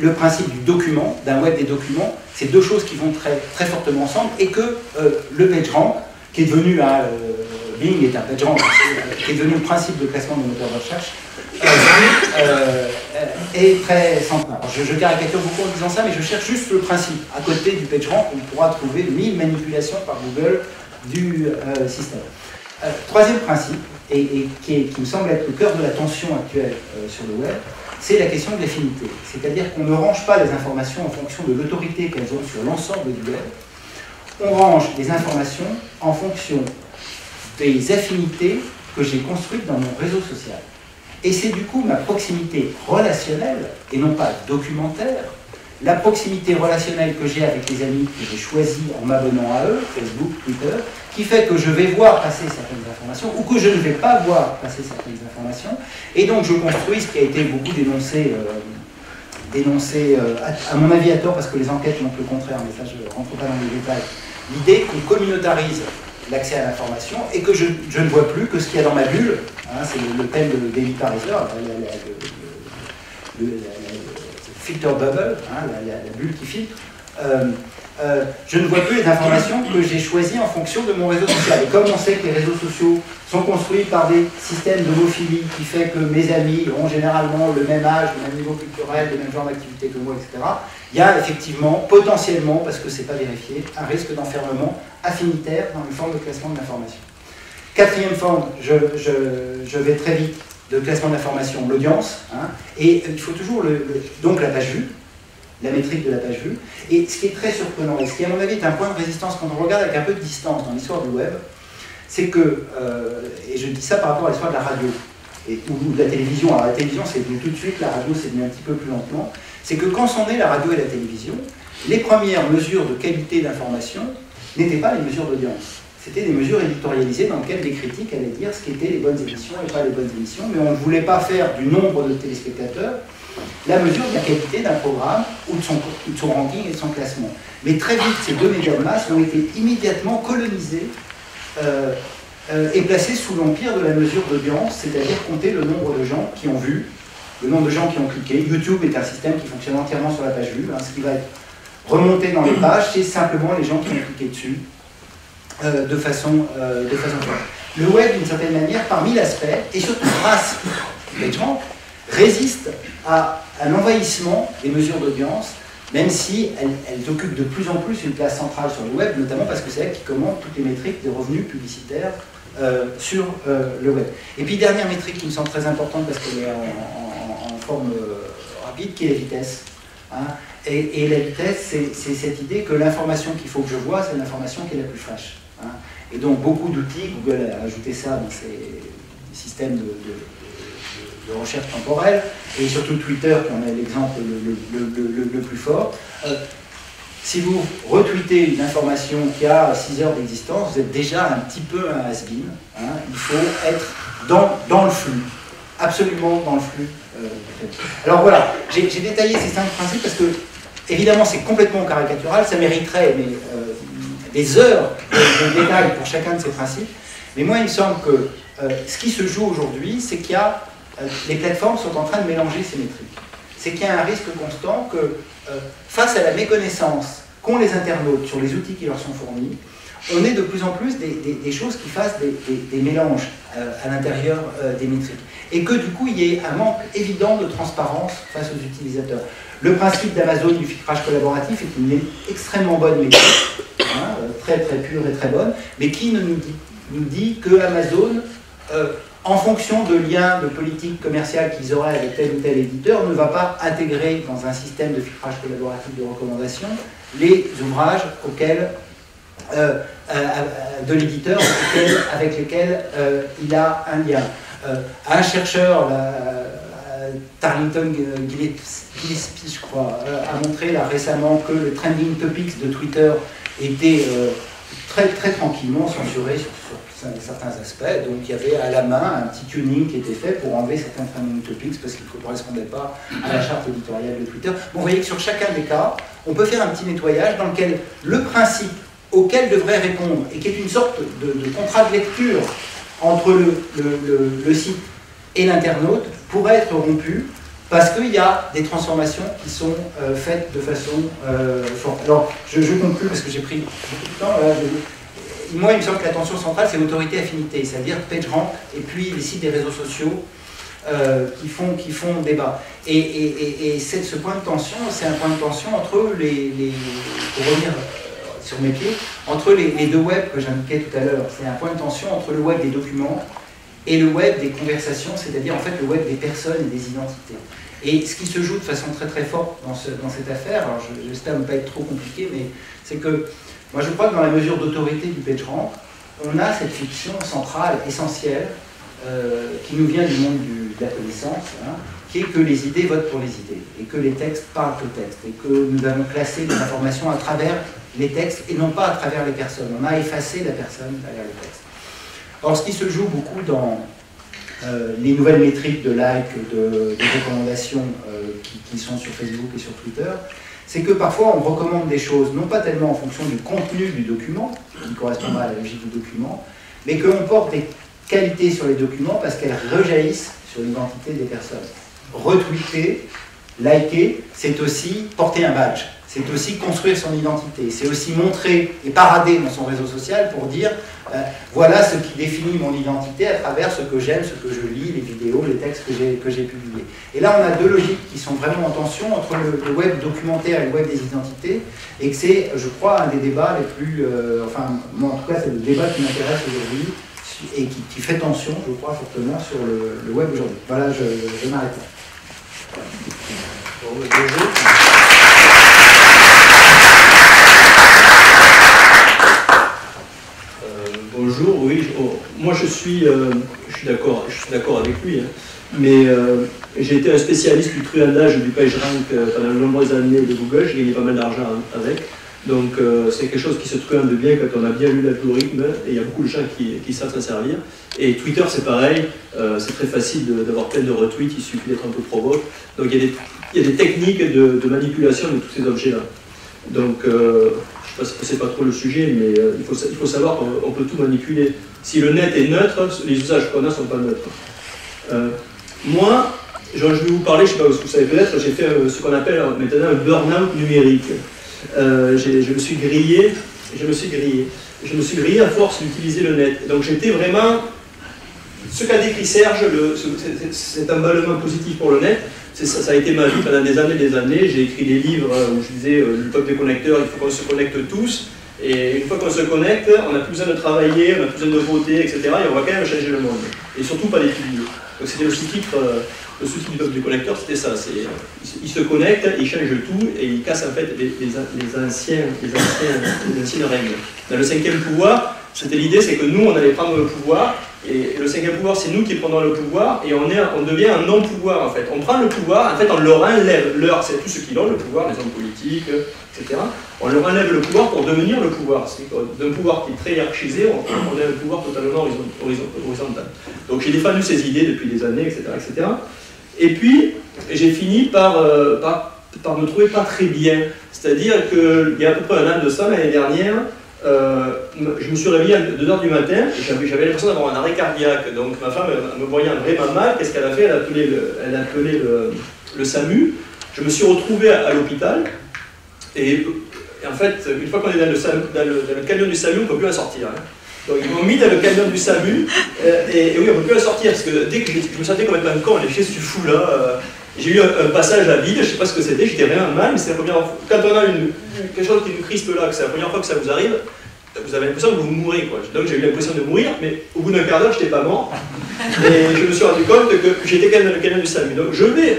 le principe du document, d'un web des documents, c'est deux choses qui vont très, très fortement ensemble, et que le PageRank, qui est devenu, Bing est un PageRank, qui est devenu le principe de classement des moteurs de recherche, est très central. Je caricature beaucoup en disant ça, mais je cherche juste le principe. À côté du PageRank, on pourra trouver 1000 manipulations par Google du système. Troisième principe, et qui me semble être le cœur de la tension actuelle sur le web, c'est la question de l'affinité. C'est-à-dire qu'on ne range pas les informations en fonction de l'autorité qu'elles ont sur l'ensemble du web. on range les informations en fonction des affinités que j'ai construites dans mon réseau social. Et c'est du coup ma proximité relationnelle, et non pas documentaire, la proximité relationnelle que j'ai avec les amis que j'ai choisis en m'abonnant à eux, Facebook, Twitter, qui fait que je vais voir passer certaines informations ou que je ne vais pas voir passer certaines informations. Et donc je construis ce qui a été beaucoup dénoncé, à mon avis à tort, parce que les enquêtes montrent le contraire, mais ça je ne rentre pas dans les détails, l'idée qu'on communautarise l'accès à l'information et que je ne vois plus que ce qu'il y a dans ma bulle, hein, c'est le thème de Daily Pariser, le filter bubble, hein, la bulle qui filtre. Je ne vois plus les informations que j'ai choisies en fonction de mon réseau social. Et comme on sait que les réseaux sociaux sont construits par des systèmes d'homophilie qui fait que mes amis ont généralement le même âge, le même niveau culturel, le même genre d'activité que moi, etc., il y a effectivement, potentiellement, parce que ce n'est pas vérifié, un risque d'enfermement affinitaire dans une forme de classement de l'information. Quatrième forme, je vais très vite, de classement d'information, l'audience, hein, et il faut toujours donc la page vue, la métrique de la page vue. Et ce qui est très surprenant, et ce qui à mon avis est un point de résistance quand on regarde avec un peu de distance dans l'histoire du web, c'est que, et je dis ça par rapport à l'histoire de la radio, ou de la télévision, alors la télévision c'est venu tout de suite, la radio c'est venu un petit peu plus lentement, c'est que quand sont nées la radio et la télévision, les premières mesures de qualité d'information n'étaient pas les mesures d'audience. C'était des mesures éditorialisées dans lesquelles les critiques allaient dire ce qu'étaient les bonnes émissions et pas les bonnes émissions, mais on ne voulait pas faire du nombre de téléspectateurs la mesure de la qualité d'un programme ou de son ranking et de son classement. Mais très vite, ces deux médias de masse ont été immédiatement colonisés et placés sous l'empire de la mesure d'audience, c'est-à-dire compter le nombre de gens qui ont vu, le nombre de gens qui ont cliqué. YouTube est un système qui fonctionne entièrement sur la page vue. Hein, ce qui va être remonté dans les pages, c'est simplement les gens qui ont cliqué dessus de façon forte. Le web, d'une certaine manière, parmi l'aspect, et surtout grâce à PageRank, résiste à un envahissement des mesures d'audience, même si elles occupent de plus en plus une place centrale sur le web, notamment parce que c'est elle qui commande toutes les métriques des revenus publicitaires sur le web. Et puis, dernière métrique qui me semble très importante parce qu'elle est en forme rapide, qui est la vitesse. Hein. Et la vitesse, c'est cette idée que l'information qu'il faut que je vois, c'est l'information qui est la plus fraîche. Hein. Et donc, beaucoup d'outils, Google a ajouté ça dans ses systèmes de recherche temporelle, et surtout Twitter qui en est l'exemple le plus fort. Si vous retweetez une information qui a 6 heures d'existence, vous êtes déjà un petit peu un has-been. Hein. Il faut être dans le flux, absolument dans le flux. Alors voilà, j'ai détaillé ces 5 principes parce que, évidemment, c'est complètement caricatural, ça mériterait des heures de détails pour chacun de ces principes, mais moi il me semble que ce qui se joue aujourd'hui, c'est qu'il y a les plateformes sont en train de mélanger ces métriques. C'est qu'il y a un risque constant que, face à la méconnaissance qu'ont les internautes sur les outils qui leur sont fournis, on ait de plus en plus des choses qui fassent des mélanges à l'intérieur des métriques. Et que du coup, il y ait un manque évident de transparence face aux utilisateurs. Le principe d'Amazon du filtrage collaboratif est une extrêmement bonne méthode, hein, très très pure et très bonne, mais qui nous dit que Amazon, en fonction de liens de politique commerciale qu'ils auraient avec tel ou tel éditeur, ne va pas intégrer dans un système de filtrage collaboratif de recommandation les ouvrages auxquels, de l'éditeur avec lesquels il a un lien. Un chercheur, Tarleton Gillespie, je crois, a montré là, récemment que le trending topics de Twitter était très, très tranquillement censuré sur certains aspects. Donc il y avait à la main un petit tuning qui était fait pour enlever certains trending topics parce qu'ils ne correspondaient pas à la charte éditoriale de Twitter. Bon, vous voyez que sur chacun des cas, on peut faire un petit nettoyage dans lequel le principe auquel devrait répondre, et qui est une sorte de contrat de lecture entre le site et l'internaute, pourrait être rompu parce qu'il y a des transformations qui sont faites de façon forte. Alors, je conclue parce que j'ai pris beaucoup de temps. Moi, il me semble que la tension centrale, c'est l'autorité affinité, c'est-à-dire PageRank et puis les sites des réseaux sociaux qui font débat. Et ce point de tension, c'est un point de tension entre pour revenir sur mes pieds, entre les deux webs que j'indiquais tout à l'heure. C'est un point de tension entre le web des documents et le web des conversations, c'est-à-dire en fait le web des personnes et des identités. Et ce qui se joue de façon très très forte dans cette affaire, alors j'espère ne pas être trop compliqué, mais c'est que moi je crois que dans la mesure d'autorité du PageRank, on a cette fiction centrale, essentielle, qui nous vient du monde de la connaissance, hein, qui est que les idées votent pour les idées, et que les textes parlent aux textes, et que nous avons classé des informations à travers les textes, et non pas à travers les personnes. On a effacé la personne derrière les textes. Or, ce qui se joue beaucoup dans les nouvelles métriques de likes, de recommandations qui sont sur Facebook et sur Twitter, c'est que parfois on recommande des choses, non pas tellement en fonction du contenu du document, qui correspond pas à la logique du document, mais qu'on porte des qualités sur les documents parce qu'elles rejaillissent sur l'identité des personnes. Retweeter, liker, c'est aussi porter un badge, c'est aussi construire son identité, c'est aussi montrer et parader dans son réseau social pour dire voilà ce qui définit mon identité à travers ce que j'aime, ce que je lis, les vidéos, les textes que j'ai publiés. Et là, on a deux logiques qui sont vraiment en tension entre le web documentaire et le web des identités, et que c'est, je crois, un des débats les plus... enfin, moi, en tout cas, c'est le débat qui m'intéresse aujourd'hui, et qui fait tension, je crois, fortement sur le web aujourd'hui. Voilà, je m'arrête là. Bonjour. Bonjour, oui, moi je suis d'accord avec lui, hein, mais j'ai été un spécialiste du truandage du PageRank pendant de nombreuses années de Google, j'ai gagné pas mal d'argent avec, donc c'est quelque chose qui se truande bien quand on a bien lu l'algorithme, et il y a beaucoup de gens qui savent s'en servir, et Twitter c'est pareil, c'est très facile d'avoir plein de retweets, il suffit d'être un peu provoque, donc il y a des techniques de manipulation de tous ces objets-là, donc c'est pas trop le sujet, mais il faut savoir qu'on peut tout manipuler. Si le net est neutre, les usages qu'on a ne sont pas neutres. Moi, je vais vous parler, je ne sais pas si vous savez peut-être, j'ai fait ce qu'on appelle maintenant un burn-out numérique. Je me suis grillé à force d'utiliser le net. Donc j'étais vraiment, ce qu'a décrit Serge, cet emballement positif pour le net, ça a été ma vie pendant des années. J'ai écrit des livres où je disais le peuple des connecteurs, il faut qu'on se connecte tous. Et une fois qu'on se connecte, on n'a plus besoin de travailler, on n'a plus besoin de voter, etc. Et on va quand même changer le monde. Et surtout pas les publier. Donc c'était le sous-titre du peuple des connecteurs, c'était ça. Ils se connectent, ils changent tout et ils cassent en fait les anciennes règles. Dans le 5e pouvoir, c'était l'idée, c'est que nous, on allait prendre le pouvoir. Et le 5e pouvoir, c'est nous qui prenons le pouvoir, et on devient un non-pouvoir en fait. On prend le pouvoir, en fait on leur enlève, c'est tous ceux qui l'ont, le pouvoir, les hommes politiques, etc. On leur enlève le pouvoir pour devenir le pouvoir. D'un pouvoir qui est très hiérarchisé, on a un pouvoir totalement horizontal. Donc j'ai défendu ces idées depuis des années, etc. etc. Et puis, j'ai fini par me trouver pas très bien. C'est-à-dire qu'il y a à peu près un an de ça, l'année dernière, je me suis réveillé à 2h du matin et j'avais l'impression d'avoir un arrêt cardiaque. Donc ma femme, me voyant vraiment mal, qu'est-ce qu'elle a fait? Elle a appelé le SAMU. Je me suis retrouvé à l'hôpital et en fait, une fois qu'on est dans le camion du SAMU, on ne peut plus en sortir. Hein. Donc ils m'ont mis dans le camion du SAMU et oui, on ne peut plus en sortir parce que dès que je me sentais complètement con, les pieds du fou là. J'ai eu un passage à vide, je ne sais pas ce que c'était, j'étais vraiment mal, mais c'est la première fois. Quand on a quelque chose qui nous crispe là, que c'est la première fois que ça vous arrive, vous avez l'impression que vous mourrez, quoi. Donc j'ai eu l'impression de mourir, mais au bout d'un quart d'heure, je n'étais pas mort. Et je me suis rendu compte que j'étais quand même dans le camion du SAMU. Donc je vais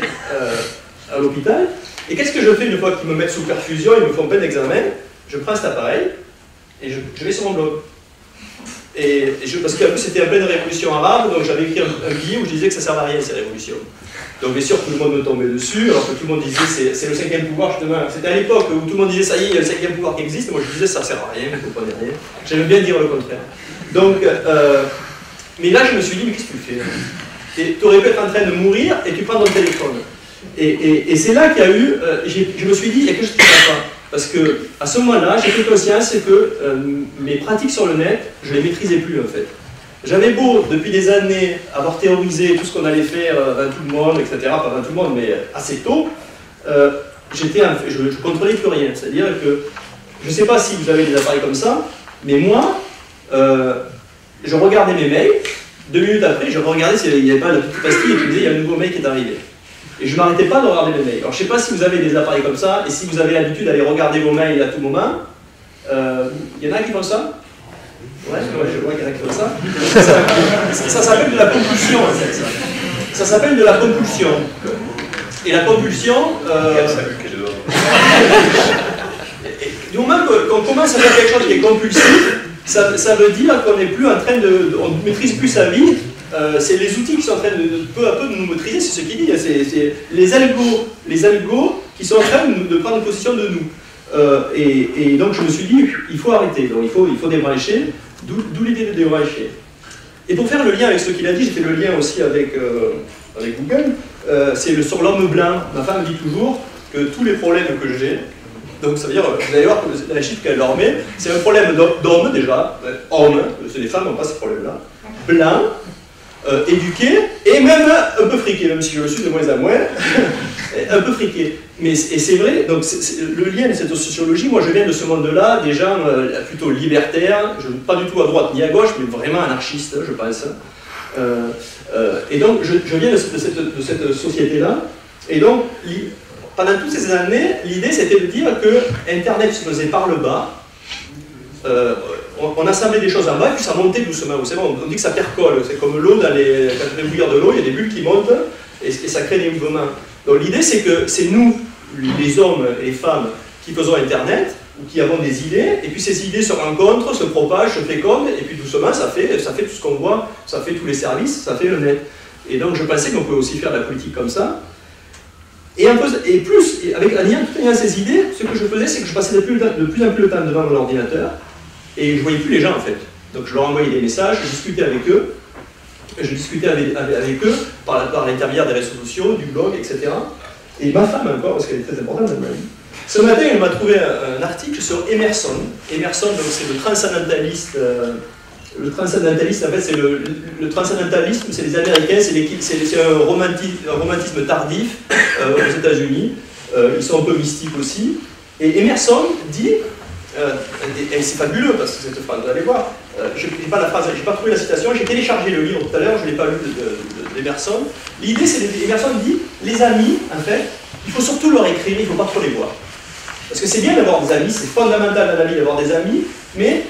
à l'hôpital, et qu'est-ce que je fais une fois qu'ils me mettent sous perfusion, ils me font plein d'examens? Je prends cet appareil, et je vais sur mon blog. Parce qu'en plus c'était en pleine révolution arabe, donc j'avais écrit un billet où je disais que ça ne servait à rien ces révolutions. Donc bien sûr tout le monde me tombait dessus, alors que tout le monde disait c'est le 5e pouvoir justement. C'était à l'époque où tout le monde disait ça y est, il y a le 5e pouvoir qui existe, moi je disais ça ne sert à rien, vous ne comprenez rien. J'aimais bien dire le contraire. Donc, mais là je me suis dit, mais qu'est-ce que tu fais? Tu aurais pu être en train de mourir et tu prends ton téléphone. Et c'est là qu'il y a eu, je me suis dit, il y a quelque chose qui ne va pas. Parce qu'à ce moment-là, j'ai pris conscience que mes pratiques sur le net, je ne les maîtrisais plus en fait. J'avais beau, depuis des années, avoir théorisé tout ce qu'on allait faire dans tout le monde, etc., pas dans tout le monde, mais assez tôt, je ne contrôlais plus rien. C'est-à-dire que, je ne sais pas si vous avez des appareils comme ça, mais moi, je regardais mes mails, 2 minutes après, je regardais s'il n'y avait pas la petite pastille et qui me disait il y a un nouveau mail qui est arrivé. Et je ne m'arrêtais pas de regarder mes mails. Alors je ne sais pas si vous avez des appareils comme ça, et si vous avez l'habitude d'aller regarder vos mails à tout moment. Il y en a qui font ça? Ouais, je vois qu'il y en a qui font ça. Ça s'appelle de la compulsion en fait. Ça s'appelle de la compulsion. Et la compulsion... du moment qu'on commence à faire quelque chose qui est compulsif, ça veut dire qu'on n'est plus en train on ne maîtrise plus sa vie. C'est les outils qui sont en train peu à peu de nous maîtriser, c'est ce qu'il dit. C'est les algos qui sont en train de prendre possession de nous. Et donc je me suis dit, il faut arrêter, donc il faut débrancher, d'où l'idée de débrancher. Et pour faire le lien avec ce qu'il a dit, j'ai fait le lien aussi avec Google, c'est sur l'homme blanc. Ma femme dit toujours que tous les problèmes que j'ai, donc ça veut dire, vous allez voir que la chiffre qu'elle leur met, c'est un problème d'homme déjà, homme, c'est les femmes n'ont pas ce problème-là, blanc, éduqué, et même un peu friqué, même si je le suis de moins en moins, un peu friqué. Et c'est vrai, donc le lien de cette sociologie, moi je viens de ce monde-là, des gens plutôt libertaires, pas du tout à droite ni à gauche, mais vraiment anarchistes, je pense. Et donc je viens de cette société-là, et donc pendant toutes ces années, l'idée c'était de dire que Internet se faisait par le bas, on assemblait des choses en bas et puis ça montait doucement. Vous savez, on dit que ça percole, c'est comme l'eau, quand on fait bouillir de l'eau, il y a des bulles qui montent et ça crée des mouvements. Donc l'idée c'est que c'est nous, les hommes et les femmes, qui faisons Internet, ou qui avons des idées, et puis ces idées se rencontrent, se propagent, se fécondent, et puis doucement ça fait tout ce qu'on voit, ça fait tous les services, ça fait le net. Et donc je pensais qu'on pouvait aussi faire de la politique comme ça. Et plus, avec en ayant ces idées, ce que je faisais, c'est que je passais de plus en plus de temps devant mon ordinateur, et je ne voyais plus les gens en fait. Donc je leur envoyais des messages, je discutais avec eux, par l'intermédiaire des réseaux sociaux, du blog, etc. Et ma femme encore, parce qu'elle est très importante dans ma vie. Ce matin, elle m'a trouvé un article sur Emerson. Emerson, c'est le transcendentaliste. Le transcendentaliste, en fait, c'est le transcendentalisme, c'est les Américains, c'est un romantisme tardif aux États-Unis. Ils sont un peu mystiques aussi. Et Emerson dit, et c'est fabuleux parce que cette phrase, vous allez voir, je n'ai pas la phrase, j'ai pas trouvé la citation, j'ai téléchargé le livre tout à l'heure, je ne l'ai pas lu d'Emerson. L'idée, c'est Emerson dit, les amis, en fait, il faut surtout leur écrire, il ne faut pas trop les voir. Parce que c'est bien d'avoir des amis, c'est fondamental dans la vie d'avoir des amis, mais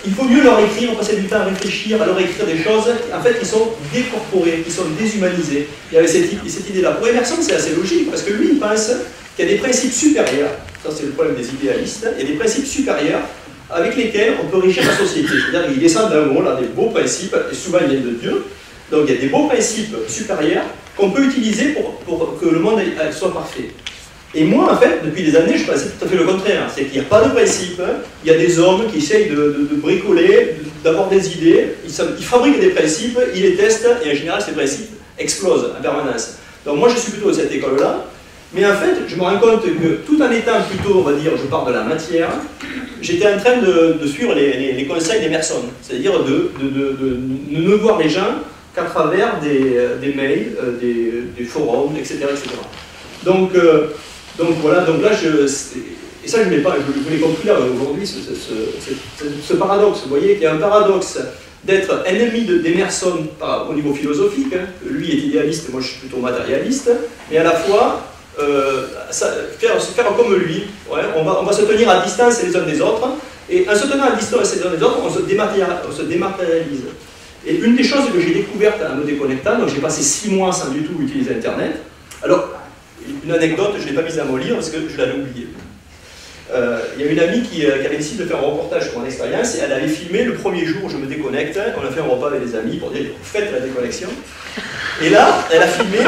il faut mieux leur écrire, passer du temps à réfléchir, à leur écrire des choses en fait, qui sont décorporées, qui sont déshumanisées. Il y avait cette idée-là. Pour Emerson, c'est assez logique, parce que lui, il pense qu'il y a des principes supérieurs, ça c'est le problème des idéalistes, il y a des principes supérieurs avec lesquels on peut régir la société. C'est-à-dire qu'il descend d'un mot, là, des beaux principes, et souvent ils viennent de Dieu. Donc il y a des beaux principes supérieurs qu'on peut utiliser pour que le monde soit parfait. Et moi, en fait, depuis des années, je pensais tout à fait le contraire. C'est qu'il n'y a pas de principe, il y a des hommes qui essayent de bricoler, d'avoir des idées, ils fabriquent des principes, ils les testent, et en général, ces principes explosent en permanence. Donc moi, je suis plutôt de cette école-là, mais en fait, je me rends compte que tout en étant plutôt, on va dire, je parle de la matière, j'étais en train de suivre les conseils d'Emerson, c'est-à-dire de ne voir les gens qu'à travers des mails, des forums, etc. Donc voilà, donc là, et ça je ne l'ai compris là aujourd'hui, ce paradoxe, vous voyez qu'il y a un paradoxe d'être ennemi d'Emerson au niveau philosophique, hein. Lui est idéaliste, moi je suis plutôt matérialiste, mais à la fois faire comme lui, ouais, on va se tenir à distance les uns des autres, et en se tenant à distance les uns des autres, on se dématérialise. Et une des choses que j'ai découvertes en me déconnectant, donc j'ai passé 6 mois sans du tout utiliser Internet. Alors, une anecdote, je ne l'ai pas mise à mon livre parce que je l'avais oubliée. Il y a une amie qui avait décidé de faire un reportage sur mon expérience et elle avait filmé le premier jour où je me déconnecte. On a fait un repas avec des amis pour dire faites la déconnexion. Et là, elle a filmé.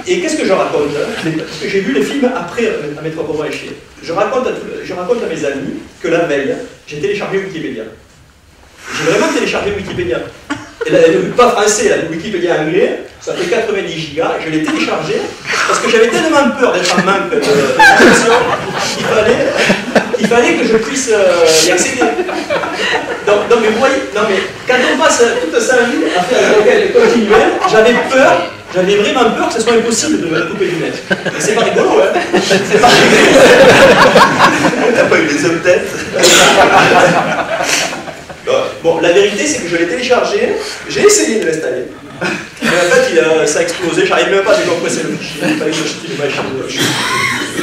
Et qu'est-ce que je raconte? Parce que j'ai vu les films après à m'être branché. Je raconte à mes amis que la veille, j'ai téléchargé Wikipédia. J'ai vraiment téléchargé Wikipédia. Et là, pas français, le Wikipédia anglais, ça fait 90 gigas, je l'ai téléchargé parce que j'avais tellement peur d'être en manque de connexion qu'il fallait que je puisse y accéder. Donc, mais vous voyez, quand on passe toute sa vie à faire la requête continuelle, j'avais vraiment peur que ce soit impossible de me la couper du net. Et c'est pas rigolo, hein? C'est pas rigolo. T'as pas eu les updates? Bon, la vérité, c'est que je l'ai téléchargé, j'ai essayé de l'installer. Mais en fait, ça a explosé, j'arrive même pas à décompresser le fichier. Il fallait que je tire une machine.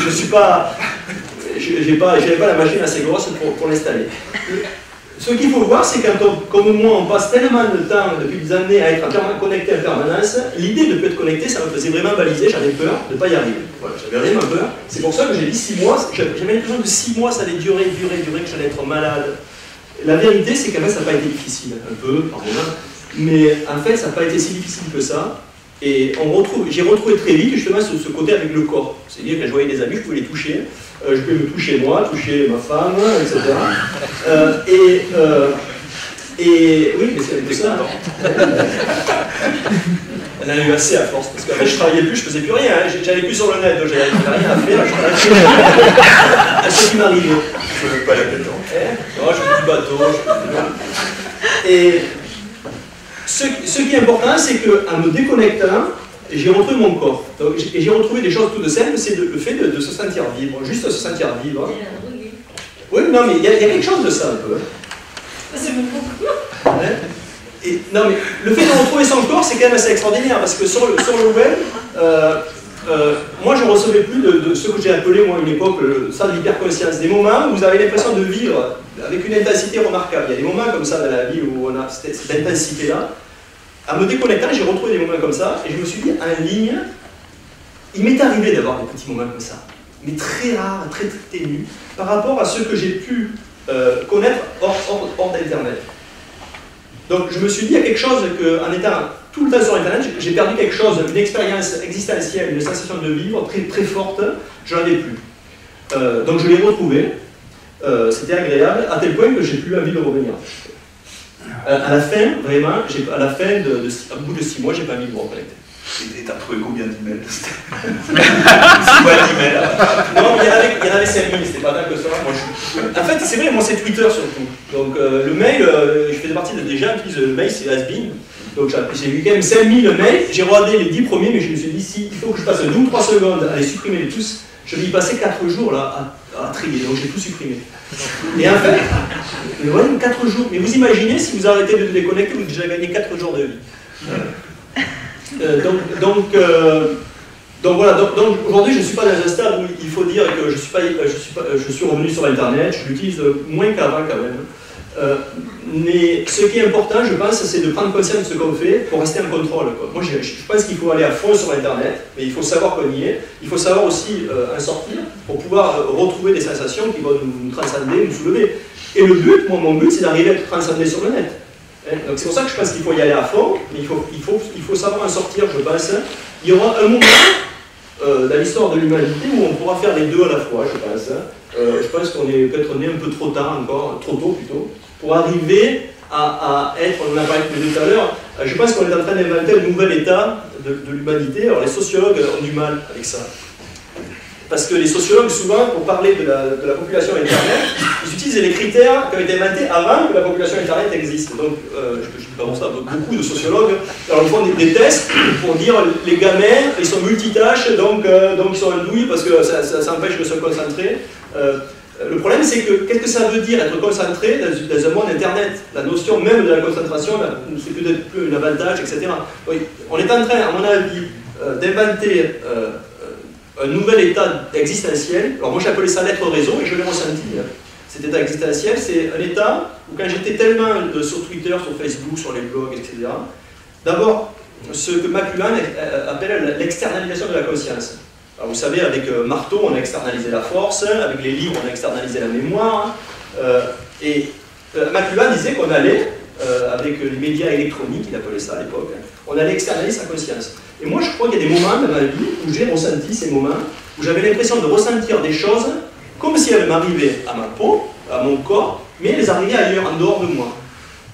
Je suis pas. J'avais pas la machine assez grosse pour l'installer. ce qu'il faut voir, c'est quand comme moi, on passe tellement de temps depuis des années à être connecté en permanence, l'idée de ne plus être connecté, ça me faisait vraiment baliser, j'avais peur de ne pas y arriver. Voilà, j'avais vraiment peur. C'est pour ça que j'ai dit 6 mois, j'avais l'impression que 6 mois ça allait durer, que j'allais être malade. La vérité, c'est qu'en fait, ça n'a pas été difficile, un peu, par moment, mais en fait, ça n'a pas été si difficile que ça. Et j'ai retrouvé très vite justement ce côté avec le corps. C'est-à-dire que je voyais des amis, je pouvais les toucher, je pouvais me toucher moi, toucher ma femme, etc. Oui, mais c'est ça. Elle en a eu assez à force, parce qu'en fait je travaillais plus, je faisais plus rien, hein. J'allais plus sur le net, donc j'avais rien à faire, je travaillais à ce qui m'arrivait. Je ne veux pas la pétanque. Non, je fais du bateau, Et ce qui est important, c'est qu'en me déconnectant, j'ai retrouvé mon corps. Et j'ai retrouvé des choses toutes simples, c'est le fait de se sentir vivre, juste se sentir vivre. Oui, non, mais il y a quelque chose de ça un peu. C'est beaucoup. Non, mais le fait de retrouver son corps, c'est quand même assez extraordinaire, parce que sur le web, moi je recevais plus de ce que j'ai appelé, moi, à une époque, ça de l'hyperconscience. Des moments où vous avez l'impression de vivre avec une intensité remarquable. Il y a des moments comme ça dans la vie où on a cette intensité-là. En me déconnectant, j'ai retrouvé des moments comme ça, et je me suis dit, en ligne, il m'est arrivé d'avoir des petits moments comme ça, mais très rares, très ténus, par rapport à ce que j'ai pu connaître hors d'Internet. Donc je me suis dit, il y a quelque chose qu'en étant tout le temps sur Internet, j'ai perdu quelque chose, une expérience existentielle, une sensation de vivre très, très forte, je n'en ai plus. Donc je l'ai retrouvé, c'était agréable, à tel point que j'ai plus envie de revenir. À la fin, vraiment, au bout de 6 mois, j'ai pas envie de me reconnecter. Et t'as trouvé combien d'emails? 6 mois d'emails. Non, il y en avait 5000, c'était pas tant que ça. En fait, c'est vrai, moi c'est Twitter surtout. Donc le mail, je faisais partie des gens qui disent le mail c'est has-been. Donc j'ai vu quand même 5000 mails, j'ai regardé les 10 premiers, mais je me suis dit, si il faut que je passe 2 ou 3 secondes à les supprimer les tous, je vais y passer 4 jours là à trier, donc j'ai tout supprimé. Et en fait, mais voilà, 4 jours. Mais vous imaginez, si vous arrêtez de vous déconnecter, vous avez déjà gagné 4 jours de vie. Donc voilà, donc aujourd'hui je ne suis pas dans un stade où il faut dire que je suis revenu sur Internet, je l'utilise moins qu'avant quand même. Mais ce qui est important, je pense, c'est de prendre conscience de ce qu'on fait pour rester en contrôle, quoi. Moi je pense qu'il faut aller à fond sur Internet, mais il faut savoir qu'on y est, il faut savoir aussi en sortir pour pouvoir retrouver des sensations qui vont nous transcender, nous soulever. Et le but, mon but, c'est d'arriver à être transcendé sur le net. Donc c'est pour ça que je pense qu'il faut y aller à fond, mais il faut savoir en sortir, je pense. Il y aura un moment dans l'histoire de l'humanité où on pourra faire les deux à la fois, je pense. Je pense qu'on est peut-être né un peu trop tard encore, trop tôt plutôt, pour arriver à être, on en a parlé tout à l'heure, je pense qu'on est en train d'inventer un nouvel état de l'humanité. Alors les sociologues ont du mal avec ça. Parce que les sociologues, souvent, pour parler de la population Internet, ils utilisent les critères qui ont été inventés avant que la population Internet existe. Donc, je dis pas pour ça, beaucoup de sociologues alors, ils font des tests pour dire les gamins, ils sont multitâches, donc ils sont andouilles parce que ça empêche de se concentrer. Le problème, c'est que qu'est-ce que ça veut dire être concentré dans un monde Internet? La notion même de la concentration, c'est peut-être plus un avantage, etc. Donc, on est en train, à mon avis, d'inventer un nouvel état existentiel. Alors moi j'appelais ça l'être réseau et je l'ai ressenti. Cet état existentiel, c'est un état où quand j'étais tellement sur Twitter, sur Facebook, sur les blogs, etc. D'abord, ce que McLuhan appelle l'externalisation de la conscience. Alors, vous savez, avec Marteau, on a externalisé la force, avec les livres, on a externalisé la mémoire. McLuhan disait qu'on allait, avec les médias électroniques, il appelait ça à l'époque, on allait externaliser sa conscience. Et moi, je crois qu'il y a des moments dans ma vie où j'ai ressenti ces moments, où j'avais l'impression de ressentir des choses comme si elles m'arrivaient à ma peau, à mon corps, mais elles arrivaient ailleurs, en dehors de moi.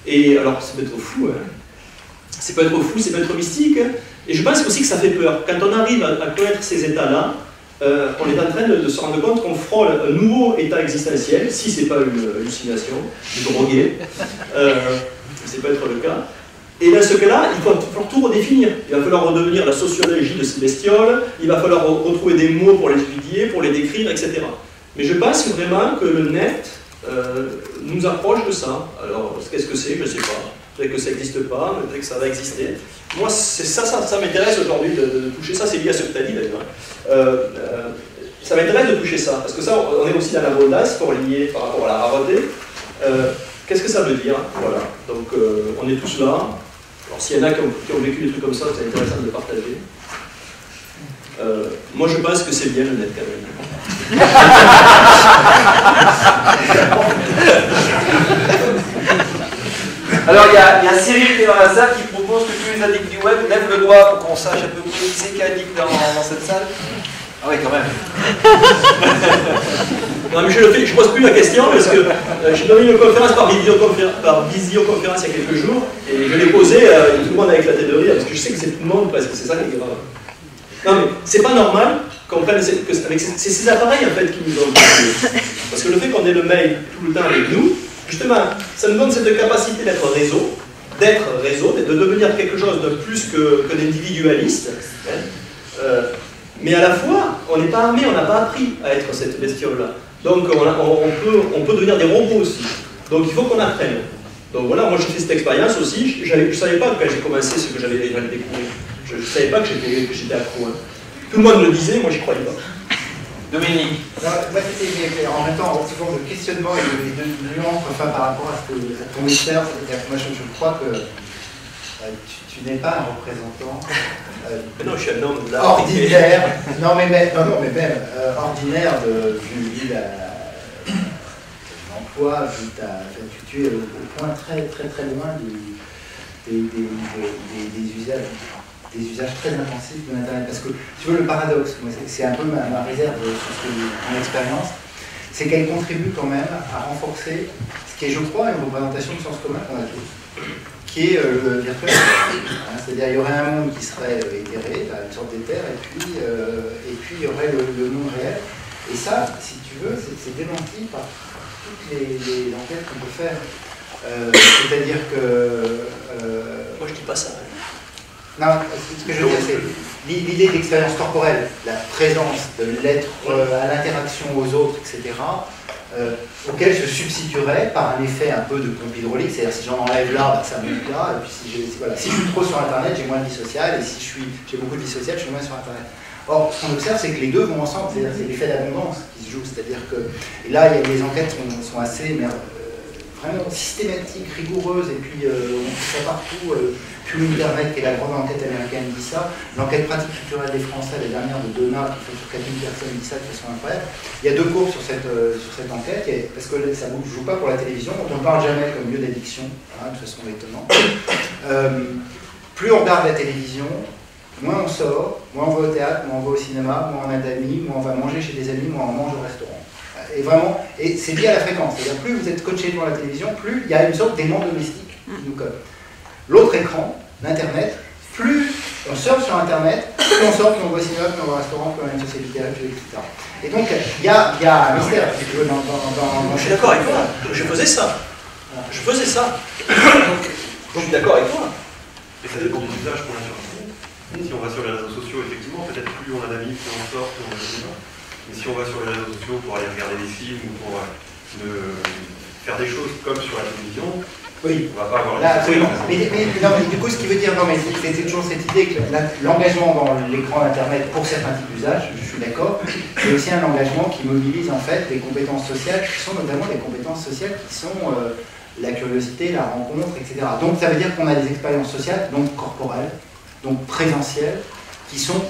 Et alors, ça peut être fou, hein. C'est peut être fou, c'est peut être mystique, hein. Et je pense aussi que ça fait peur. Quand on arrive à connaître ces états-là, on est en train de se rendre compte qu'on frôle un nouveau état existentiel, si ce n'est pas une hallucination, de drogué, ça peut être le cas. Et dans ce cas-là, il va falloir tout redéfinir. Il va falloir redevenir la sociologie de ces bestioles, il va falloir retrouver des mots pour les étudier, pour les décrire, etc. Mais je pense vraiment que le net nous approche de ça. Alors, qu'est-ce que c'est? Je ne sais pas. Peut-être que ça n'existe pas, peut-être que ça va exister. Moi, ça m'intéresse aujourd'hui de toucher ça, c'est lié à ce que tu as dit d'ailleurs. Ça m'intéresse de toucher ça, parce que ça, on est aussi dans l'abondance, pour lier par rapport à la rareté. qu'est-ce que ça veut dire? Voilà, donc on est tous là. Alors s'il y en a qui ont vécu des trucs comme ça, c'est intéressant de le partager. Moi je pense que c'est bien le net quand même. Alors il y a Cyril qui est dans la salle qui propose que tous les addicts du web lèvent le doigt pour qu'on sache à peu près qui c'est qui est addict dans cette salle. Ah oui, quand même. Non mais je pose plus la question parce que j'ai donné une conférence par visioconférence il y a quelques jours et je l'ai posée, tout le monde a éclaté de rire parce que je sais que c'est tout le monde parce que c'est ça qui est grave. Non mais c'est pas normal qu'on prenne c'est ces appareils en fait qui nous ont parce que le fait qu'on ait le mail tout le temps avec nous, justement, ça nous donne cette capacité d'être réseau, de devenir quelque chose de plus que d'individualiste. Mais à la fois, on n'est pas armé, on n'a pas appris à être cette bestiole-là. Donc on peut devenir des robots aussi. Donc il faut qu'on apprenne. Donc voilà, moi j'ai fait cette expérience aussi. Je ne savais pas quand j'ai commencé ce que j'allais découvrir. Je ne savais pas que j'étais accro. Hein. Tout le monde le disait, moi j'y croyais pas. Dominique. Moi c'était en même temps un forme de questionnement et de nuance enfin, par rapport à ton expérience. Moi je crois que tu n'es pas un représentant mais non, je suis un homme là. Ordinaire. Non mais même ordinaire vu l'emploi, tu es au point très loin des usages très intensifs de l'Internet. Parce que, tu vois, le paradoxe, c'est un peu ma réserve sur mon expérience, c'est qu'elle contribue quand même à renforcer ce qui est, je crois, une représentation de sens commun qu'on a tous, qui est le virtuel. C'est-à-dire, il y aurait un monde qui serait éthéré, une sorte d'éther, et puis il y aurait le monde réel. Et ça, si tu veux, c'est démenti par toutes les enquêtes qu'on peut faire. C'est-à-dire que... Moi, je dis pas ça. Non, ce que je veux dire, c'est l'idée d'expérience corporelle, la présence de l'être à l'interaction aux autres, etc., auquel se substituerait par un effet un peu de pompe hydraulique, c'est-à-dire si j'en enlève là, ça monte là, et puis si je suis trop sur Internet, j'ai moins de vie sociale, et si j'ai beaucoup de vie sociale, je suis moins sur Internet. Or, ce qu'on observe, c'est que les deux vont ensemble, c'est-à-dire c'est l'effet d'abondance qui se joue, c'est-à-dire que, et là, les enquêtes sont assez, vraiment systématiques, rigoureuses, et puis on fait ça partout. Plus Internet, qui est la grande enquête américaine, dit ça. L'enquête pratique culturelle des Français, la dernière de Donat, qui fait sur 4000 personnes, dit ça de façon incroyable. Il y a deux courbes sur cette enquête, parce que ça ne joue pas pour la télévision, on ne parle jamais comme lieu d'addiction, hein, de façon étonnante. Plus on regarde la télévision, moins on sort, moins on va au théâtre, moins on va au cinéma, moins on a d'amis, moins on va manger chez des amis, moins on mange au restaurant. Et vraiment, et c'est lié à la fréquence, c'est-à-dire plus vous êtes coaché devant la télévision, plus il y a une sorte d'aimant domestique qui nous colle. L'autre écran, l'Internet, plus on sort sur Internet, plus on sort, plus on va au cinéma, plus on va au restaurant, plus on a une société, etc. Et donc, il y a un mystère, si tu veux, dans je suis d'accord avec toi, je faisais ça. Je suis d'accord avec toi. Et ça dépend de l'usage qu'on a sur Internet. Si on va sur les réseaux sociaux, effectivement, peut-être plus on a d'amis, plus on sort, plus on va au cinéma. Mais si on va sur les réseaux sociaux pour aller regarder des films ou pour faire des choses comme sur la télévision, oui, on va pas avoir là, absolument. Mais du coup, ce qui veut dire, non, mais c'est toujours cette idée que l'engagement dans l'écran d'Internet pour certains types d'usages, je suis d'accord, c'est aussi un engagement qui mobilise en fait des compétences sociales qui sont notamment des compétences sociales qui sont la curiosité, la rencontre, etc. Donc ça veut dire qu'on a des expériences sociales, donc corporelles, donc présentielles, qui sont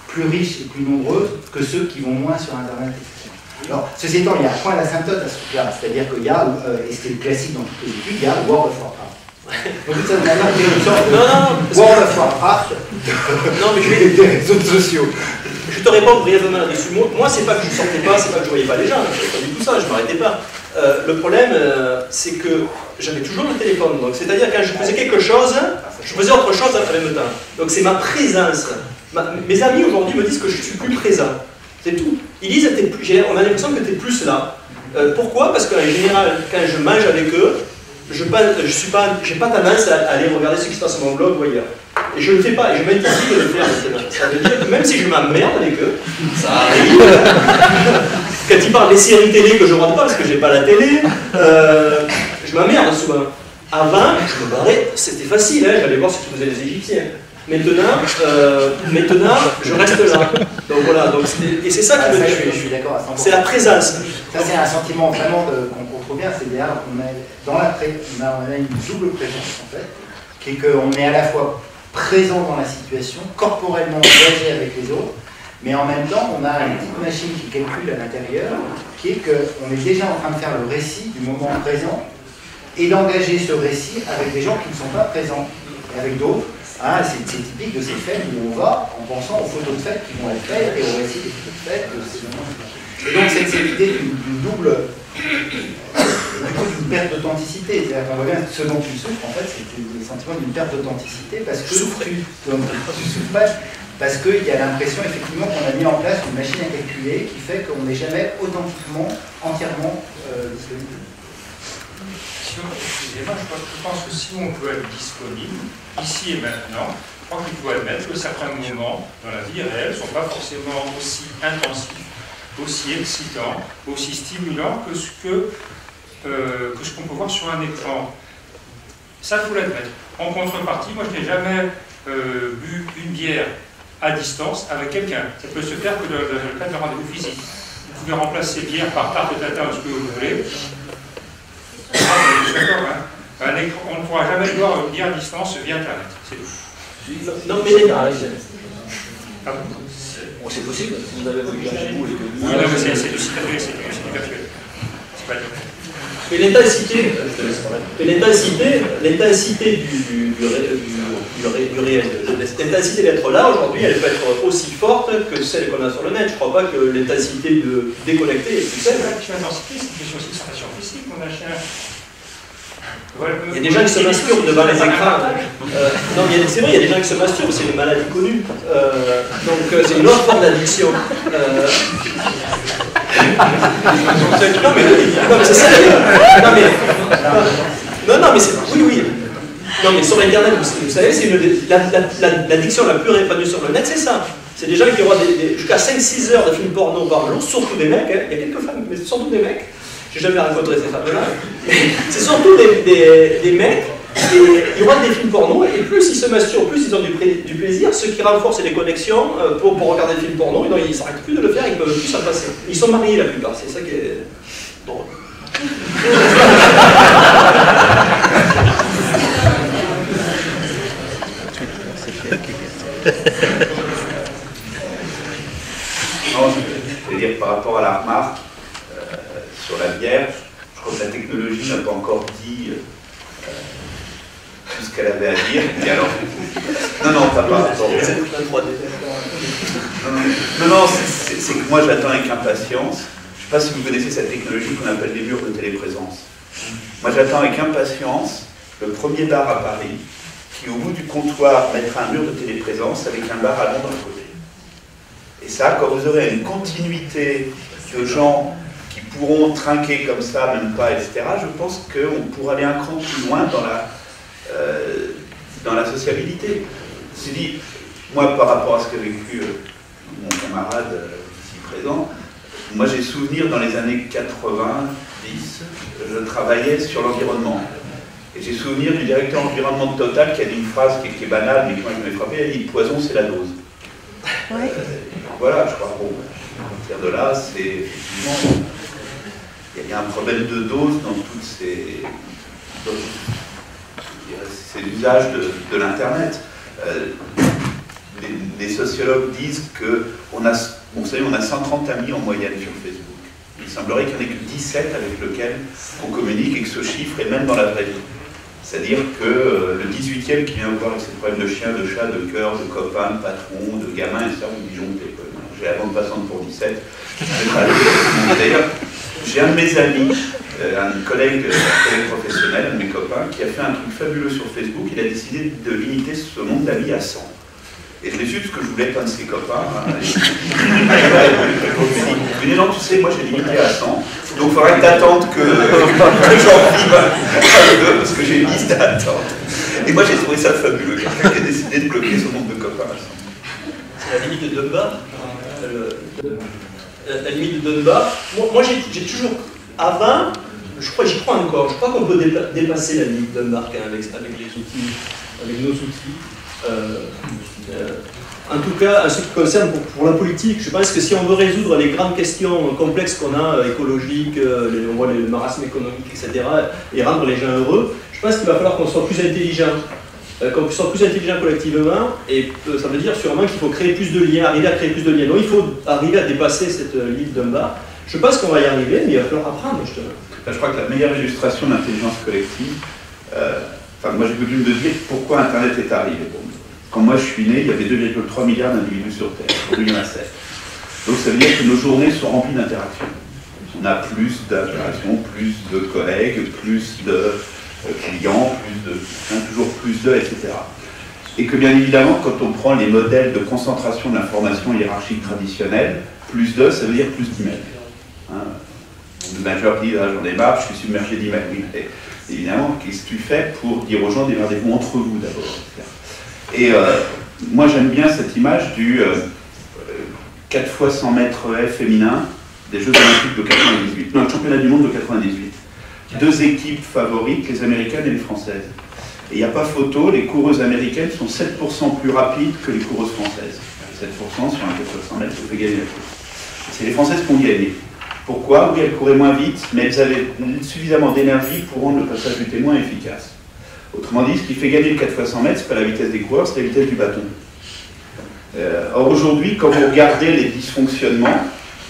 plus riches et plus nombreuses que ceux qui vont moins sur Internet, etc. Alors, ceci étant, il y a un point d'asymptote à ce truc-là, c'est-à-dire qu'il y a, et c'est le classique dans toutes les études, il y a World of Warcraft. Donc, de cette manière, il y a une sorte de World of Warcraft des réseaux sociaux. Je te réponds brièvement là-dessus. Moi, c'est pas que je sortais pas, c'est pas que je voyais pas les gens, je faisais pas du tout ça, je m'arrêtais pas. Le problème, c'est que j'avais toujours le téléphone. Donc, c'est-à-dire quand je faisais quelque chose, je faisais autre chose en même temps. Donc, c'est ma présence. Mes amis aujourd'hui me disent que je suis plus présent. C'est tout. Ils disent, on a l'impression que tu es plus là. Pourquoi? Parce qu'en général, quand je mange avec eux, je n'ai pas tendance à aller regarder ce qui se passe sur mon blog ou ailleurs. Et je ne le fais pas, et je m'interdis de le faire maintenant. Ça veut dire que même si je m'emmerde avec eux, ça arrive. Quand ils parlent des séries télé que je ne regarde pas parce que je n'ai pas la télé, je m'emmerde souvent. Avant, je me barrais, c'était facile, hein, j'allais voir ce que faisaient les Égyptiens. Maintenant, je reste là. Donc voilà, et c'est ça qui me dit. Je suis d'accord à 100%. C'est la présence. Ça, c'est un sentiment vraiment qu'on trouve bien, c'est-à-dire qu'on a une double présence en fait, qui est qu'on est à la fois présent dans la situation, corporellement engagé avec les autres, mais en même temps, on a une petite machine qui calcule à l'intérieur, qui est qu'on est déjà en train de faire le récit du moment présent et d'engager ce récit avec des gens qui ne sont pas présents, et avec d'autres. Hein, c'est typique de ces fêtes où on va en pensant aux photos de fêtes qui vont être faites et au récit des photos de fêtes. Et donc, c'est l'idée d'une double. Du coup, d'une perte d'authenticité. C'est-à-dire qu'on voit bien ce dont tu souffres, en fait, c'est le sentiment d'une perte d'authenticité parce que tu souffres pas. Parce qu'il y a l'impression effectivement qu'on a mis en place une machine à calculer qui fait qu'on n'est jamais authentiquement, entièrement disponible. Excusez-moi, je pense que si on peut être disponible, ici et maintenant, je crois qu'il faut admettre que certains moments dans la vie réelle ne sont pas forcément aussi intensifs, aussi excitants, aussi stimulants que ce qu'on peut voir sur un écran. Ça, il faut l'admettre. En contrepartie, moi, je n'ai jamais bu une bière à distance avec quelqu'un. Ça peut se faire que dans le cadre d'un rendez-vous physique. Vous pouvez remplacer bière par tarte tatin ou ce que vous voulez. On ne pourra jamais boire une bière à distance via Internet. C'est tout. Non, mais Ah bon? Bon, c'est possible, si vous avez voulu chez vous et que vous... Non, mais c'est du virtuel. C'est pas du vrai. Mais l'intensité du réel, l'intensité d'être là aujourd'hui, elle peut être aussi forte que celle qu'on a sur le net. Je ne crois pas que l'intensité de déconnecter est plus faible. La question d'intensité, c'est une question aussi de sensation physique. On a chien. Il y a des gens qui se masturbent devant les écrans. Non, c'est vrai, il y a des gens qui se masturbent, c'est une maladie connue. Donc c'est une autre forme d'addiction. Non mais c'est ça. Non mais c'est... Oui. Non mais sur Internet, vous savez, c'est l'addiction la plus répandue sur le net, c'est ça. C'est des gens qui auront jusqu'à 5-6 heures de films porno par jour, surtout des mecs, hein. Il y a quelques femmes, mais surtout des mecs. J'ai jamais rencontré ces femmes-là. C'est surtout des mecs, et ils regardent des films porno, et plus ils se masturbent, plus ils ont du plaisir, ce qui renforce les connexions pour regarder des films porno, et donc ils ne s'arrêtent plus de le faire, ils ne peuvent plus s'en passer. Ils sont mariés la plupart, c'est ça qui est drôle. Non, je veux dire, par rapport à la remarque sur la bière, je crois que la technologie n'a pas encore dit tout ce qu'elle avait à dire. Et alors... Non, pas par rapport au... Non, c'est que moi j'attends avec impatience. Je ne sais pas si vous connaissez cette technologie qu'on appelle les murs de téléprésence. Moi j'attends avec impatience le premier bar à Paris qui, au bout du comptoir, mettra un mur de téléprésence avec un bar à Londres à côté. Et ça, quand vous aurez une continuité de gens qui pourront trinquer comme ça, même pas, etc., je pense qu'on pourra aller un cran plus loin dans la sociabilité. C'est dit, moi, par rapport à ce qu'a vécu mon camarade ici présent, moi j'ai souvenir dans les années 90, je travaillais sur l'environnement. Et j'ai souvenir du directeur environnement de Total qui a dit une phrase qui est banale, mais qui m'avait frappé, il a dit « le poison c'est la dose ». Voilà, je crois, bon, à partir de là, c'est effectivement, il y a un problème de dose dans tous ces usages de l'Internet. Les sociologues disent qu'on a, vous savez, on a 130 amis en moyenne sur Facebook. Il semblerait qu'il n'y en ait que 17 avec lesquels on communique et que ce chiffre est même dans la vraie vie. C'est-à-dire que le 18e qui vient voir avec ses problèmes de chien, de chat, de cœur, de copain, de patron, de gamin, et ça, vous disjonctez. J'ai la bande passante pour 17. D'ailleurs, j'ai un de mes amis, un collègue professionnel, un de mes copains, qui a fait un truc fabuleux sur Facebook. Il a décidé de limiter ce nombre d'amis à 100. Et je l'ai su parce que je voulais être un de ses copains. Je lui ai dit, non, tu sais, moi j'ai limité à 100. Donc il faudrait que t'attendes que j'en vive un peu, parce que j'ai une liste d'attente. Et moi j'ai trouvé ça fabuleux. Quelqu'un qui a décidé de bloquer son nombre de copains à 100. C'est la limite de Dunbar. La limite de Dunbar. Moi j'ai toujours, avant, j'y crois encore, je crois qu'on peut dépasser la limite de Dunbar avec les outils, avec nos outils. En tout cas, en ce qui concerne pour la politique, je pense que si on veut résoudre les grandes questions complexes qu'on a, écologiques, on voit le marasme économique, etc., et rendre les gens heureux, je pense qu'il va falloir qu'on soit plus intelligent. Qu'on soit plus intelligent collectivement, et ça veut dire sûrement qu'il faut créer plus de liens, arriver à créer plus de liens. Donc il faut arriver à dépasser cette ligne d'un bas. Je pense qu'on va y arriver, mais il va falloir apprendre, justement. Je crois que la meilleure illustration de l'intelligence collective, moi j'ai coutume de dire pourquoi Internet est arrivé. Bon, quand moi je suis né, il y avait 2,3 milliards d'individus sur Terre. Aujourd'hui il y en a 7. Donc ça veut dire que nos journées sont remplies d'interactions. On a plus d'interactions, plus de collègues, plus de clients, toujours plus de, etc. Et que bien évidemment, quand on prend les modèles de concentration de l'information hiérarchique traditionnelle, plus de, ça veut dire plus d'emails. Le manager dit, j'en ai marre, je suis submergé d'emails. Oui, mais évidemment, qu'est-ce que tu fais pour dire aux gens démerdez-vous entre vous d'abord, etc. Et moi j'aime bien cette image du 4 fois 100 mètres féminin des Jeux Olympiques de 98, non, le championnat du monde de 98. Deux équipes favorites, les américaines et les françaises. Et il n'y a pas photo, les coureuses américaines sont 7% plus rapides que les coureuses françaises. 7% sur un 4 fois 100 mètres, ça fait gagner la course. C'est les Françaises qui ont gagné. Pourquoi? Oui, elles couraient moins vite, mais elles avaient suffisamment d'énergie pour rendre le passage du témoin efficace. Autrement dit, ce qui fait gagner le 4 fois 100 mètres, ce n'est pas la vitesse des coureurs, c'est la vitesse du bâton. Or aujourd'hui, quand vous regardez les dysfonctionnements,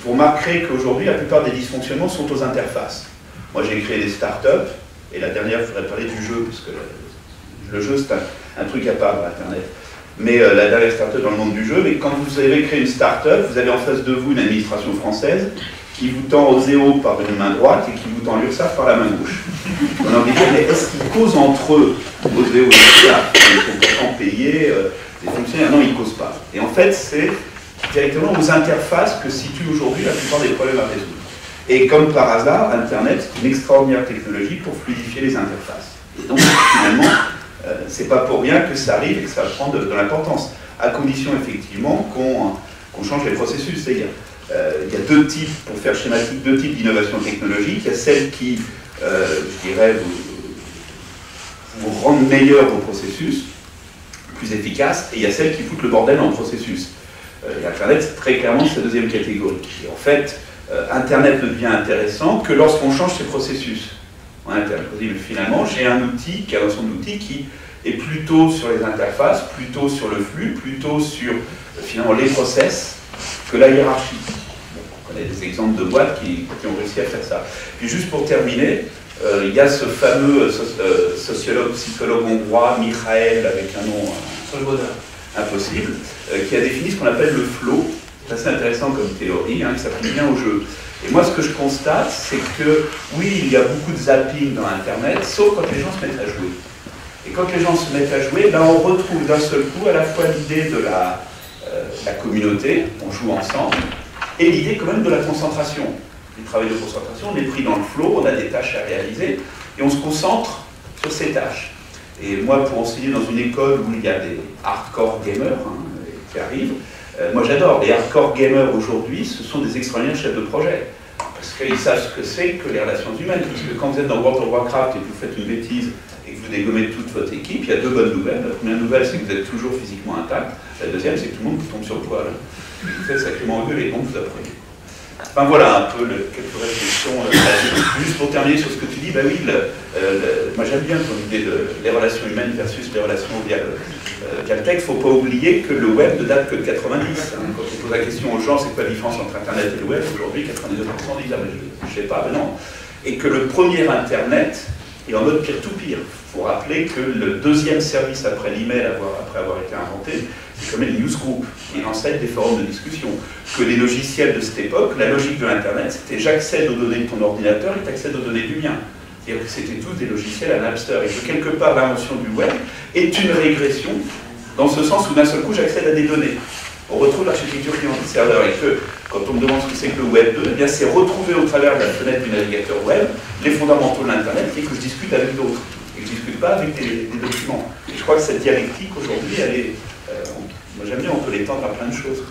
vous remarquerez qu'aujourd'hui, la plupart des dysfonctionnements sont aux interfaces. Moi, j'ai créé des startups, et la dernière, je voudrais parler du jeu, parce que le jeu, c'est un truc à part dans Internet. Mais la dernière startup dans le monde du jeu, mais quand vous avez créé une startup, vous avez en face de vous une administration française qui vous tend OSEO par une main droite et qui vous tend l'URSSAF par la main gauche. On a envie de dire, mais est-ce qu'ils causent entre eux, OSEO et l'URSSAF? Ils sont pourtant payés, des fonctionnaires. Non, ils ne causent pas. Et en fait, c'est directement aux interfaces que se situent aujourd'hui la plupart des problèmes à résoudre. Et comme par hasard, Internet, c'est une extraordinaire technologie pour fluidifier les interfaces. Et donc, finalement, c'est pas pour rien que ça arrive et que ça prend de l'importance, à condition effectivement qu'on change les processus. C'est-à-dire, il y a deux types, pour faire schématique, deux types d'innovation technologique. Il y a celles qui, je dirais, vous rendent meilleur vos processus, plus efficaces, et il y a celles qui foutent le bordel dans le processus. Et Internet, c'est très clairement cette deuxième catégorie. Et en fait, Internet ne devient intéressant que lorsqu'on change ses processus. Finalement, j'ai un outil, qui a un ensemble d'outils qui est plutôt sur les interfaces, plutôt sur le flux, plutôt sur finalement les process que la hiérarchie. Bon, on connaît des exemples de boîtes qui ont réussi à faire ça. Puis juste pour terminer, il y a ce fameux sociologue, psychologue hongrois, Michael, avec un nom impossible, qui a défini ce qu'on appelle le flow. C'est assez intéressant comme théorie, qui s'applique bien au jeu. Et moi, ce que je constate, c'est que, oui, il y a beaucoup de zapping dans Internet, sauf quand les gens se mettent à jouer. Et quand les gens se mettent à jouer, là, on retrouve d'un seul coup à la fois l'idée de la communauté, on joue ensemble, et l'idée quand même de la concentration. Du travail de concentration, on est pris dans le flow, on a des tâches à réaliser, et on se concentre sur ces tâches. Et moi, pour enseigner dans une école où il y a des hardcore gamers qui arrivent, moi j'adore, les hardcore gamers aujourd'hui, ce sont des extraordinaires chefs de projet. Parce qu'ils savent ce que c'est que les relations humaines. Parce que quand vous êtes dans World of Warcraft et que vous faites une bêtise et que vous dégommez toute votre équipe, il y a deux bonnes nouvelles. La première nouvelle, c'est que vous êtes toujours physiquement intact. La deuxième, c'est que tout le monde vous tombe sur le poil. Vous faites sacrément engueuler, donc vous apprenez. Enfin voilà un peu quelques réflexions. Juste pour terminer sur ce que tu dis, bah oui, moi j'aime bien ton idée de les relations humaines versus les relations via le texte. Il ne faut pas oublier que le web ne date que de 90. Quand on pose la question aux gens, c'est quoi la différence entre Internet et le web, aujourd'hui 92% disent, je ne sais pas, mais non. Et que le premier Internet est en mode peer-to-peer. Il faut rappeler que le deuxième service après l'email, après avoir été inventé, c'est comme les newsgroups, qui est l'ancêtre des forums de discussion. Que les logiciels de cette époque, la logique de l'Internet, c'était j'accède aux données de ton ordinateur et tu accèdes aux données du mien. C'est-à-dire que c'était tous des logiciels à Napster. Et que quelque part, l'invention du web est une régression, dans ce sens où d'un seul coup, j'accède à des données. On retrouve l'architecture client-serveur et que, quand on me demande ce que c'est que le Web 2, eh bien c'est retrouver au travers de la fenêtre du navigateur web les fondamentaux de l'Internet et que je discute avec d'autres. Et que je ne discute pas avec des documents. Et je crois que cette dialectique, aujourd'hui, elle est... moi j'aime bien, on peut l'étendre à plein de choses.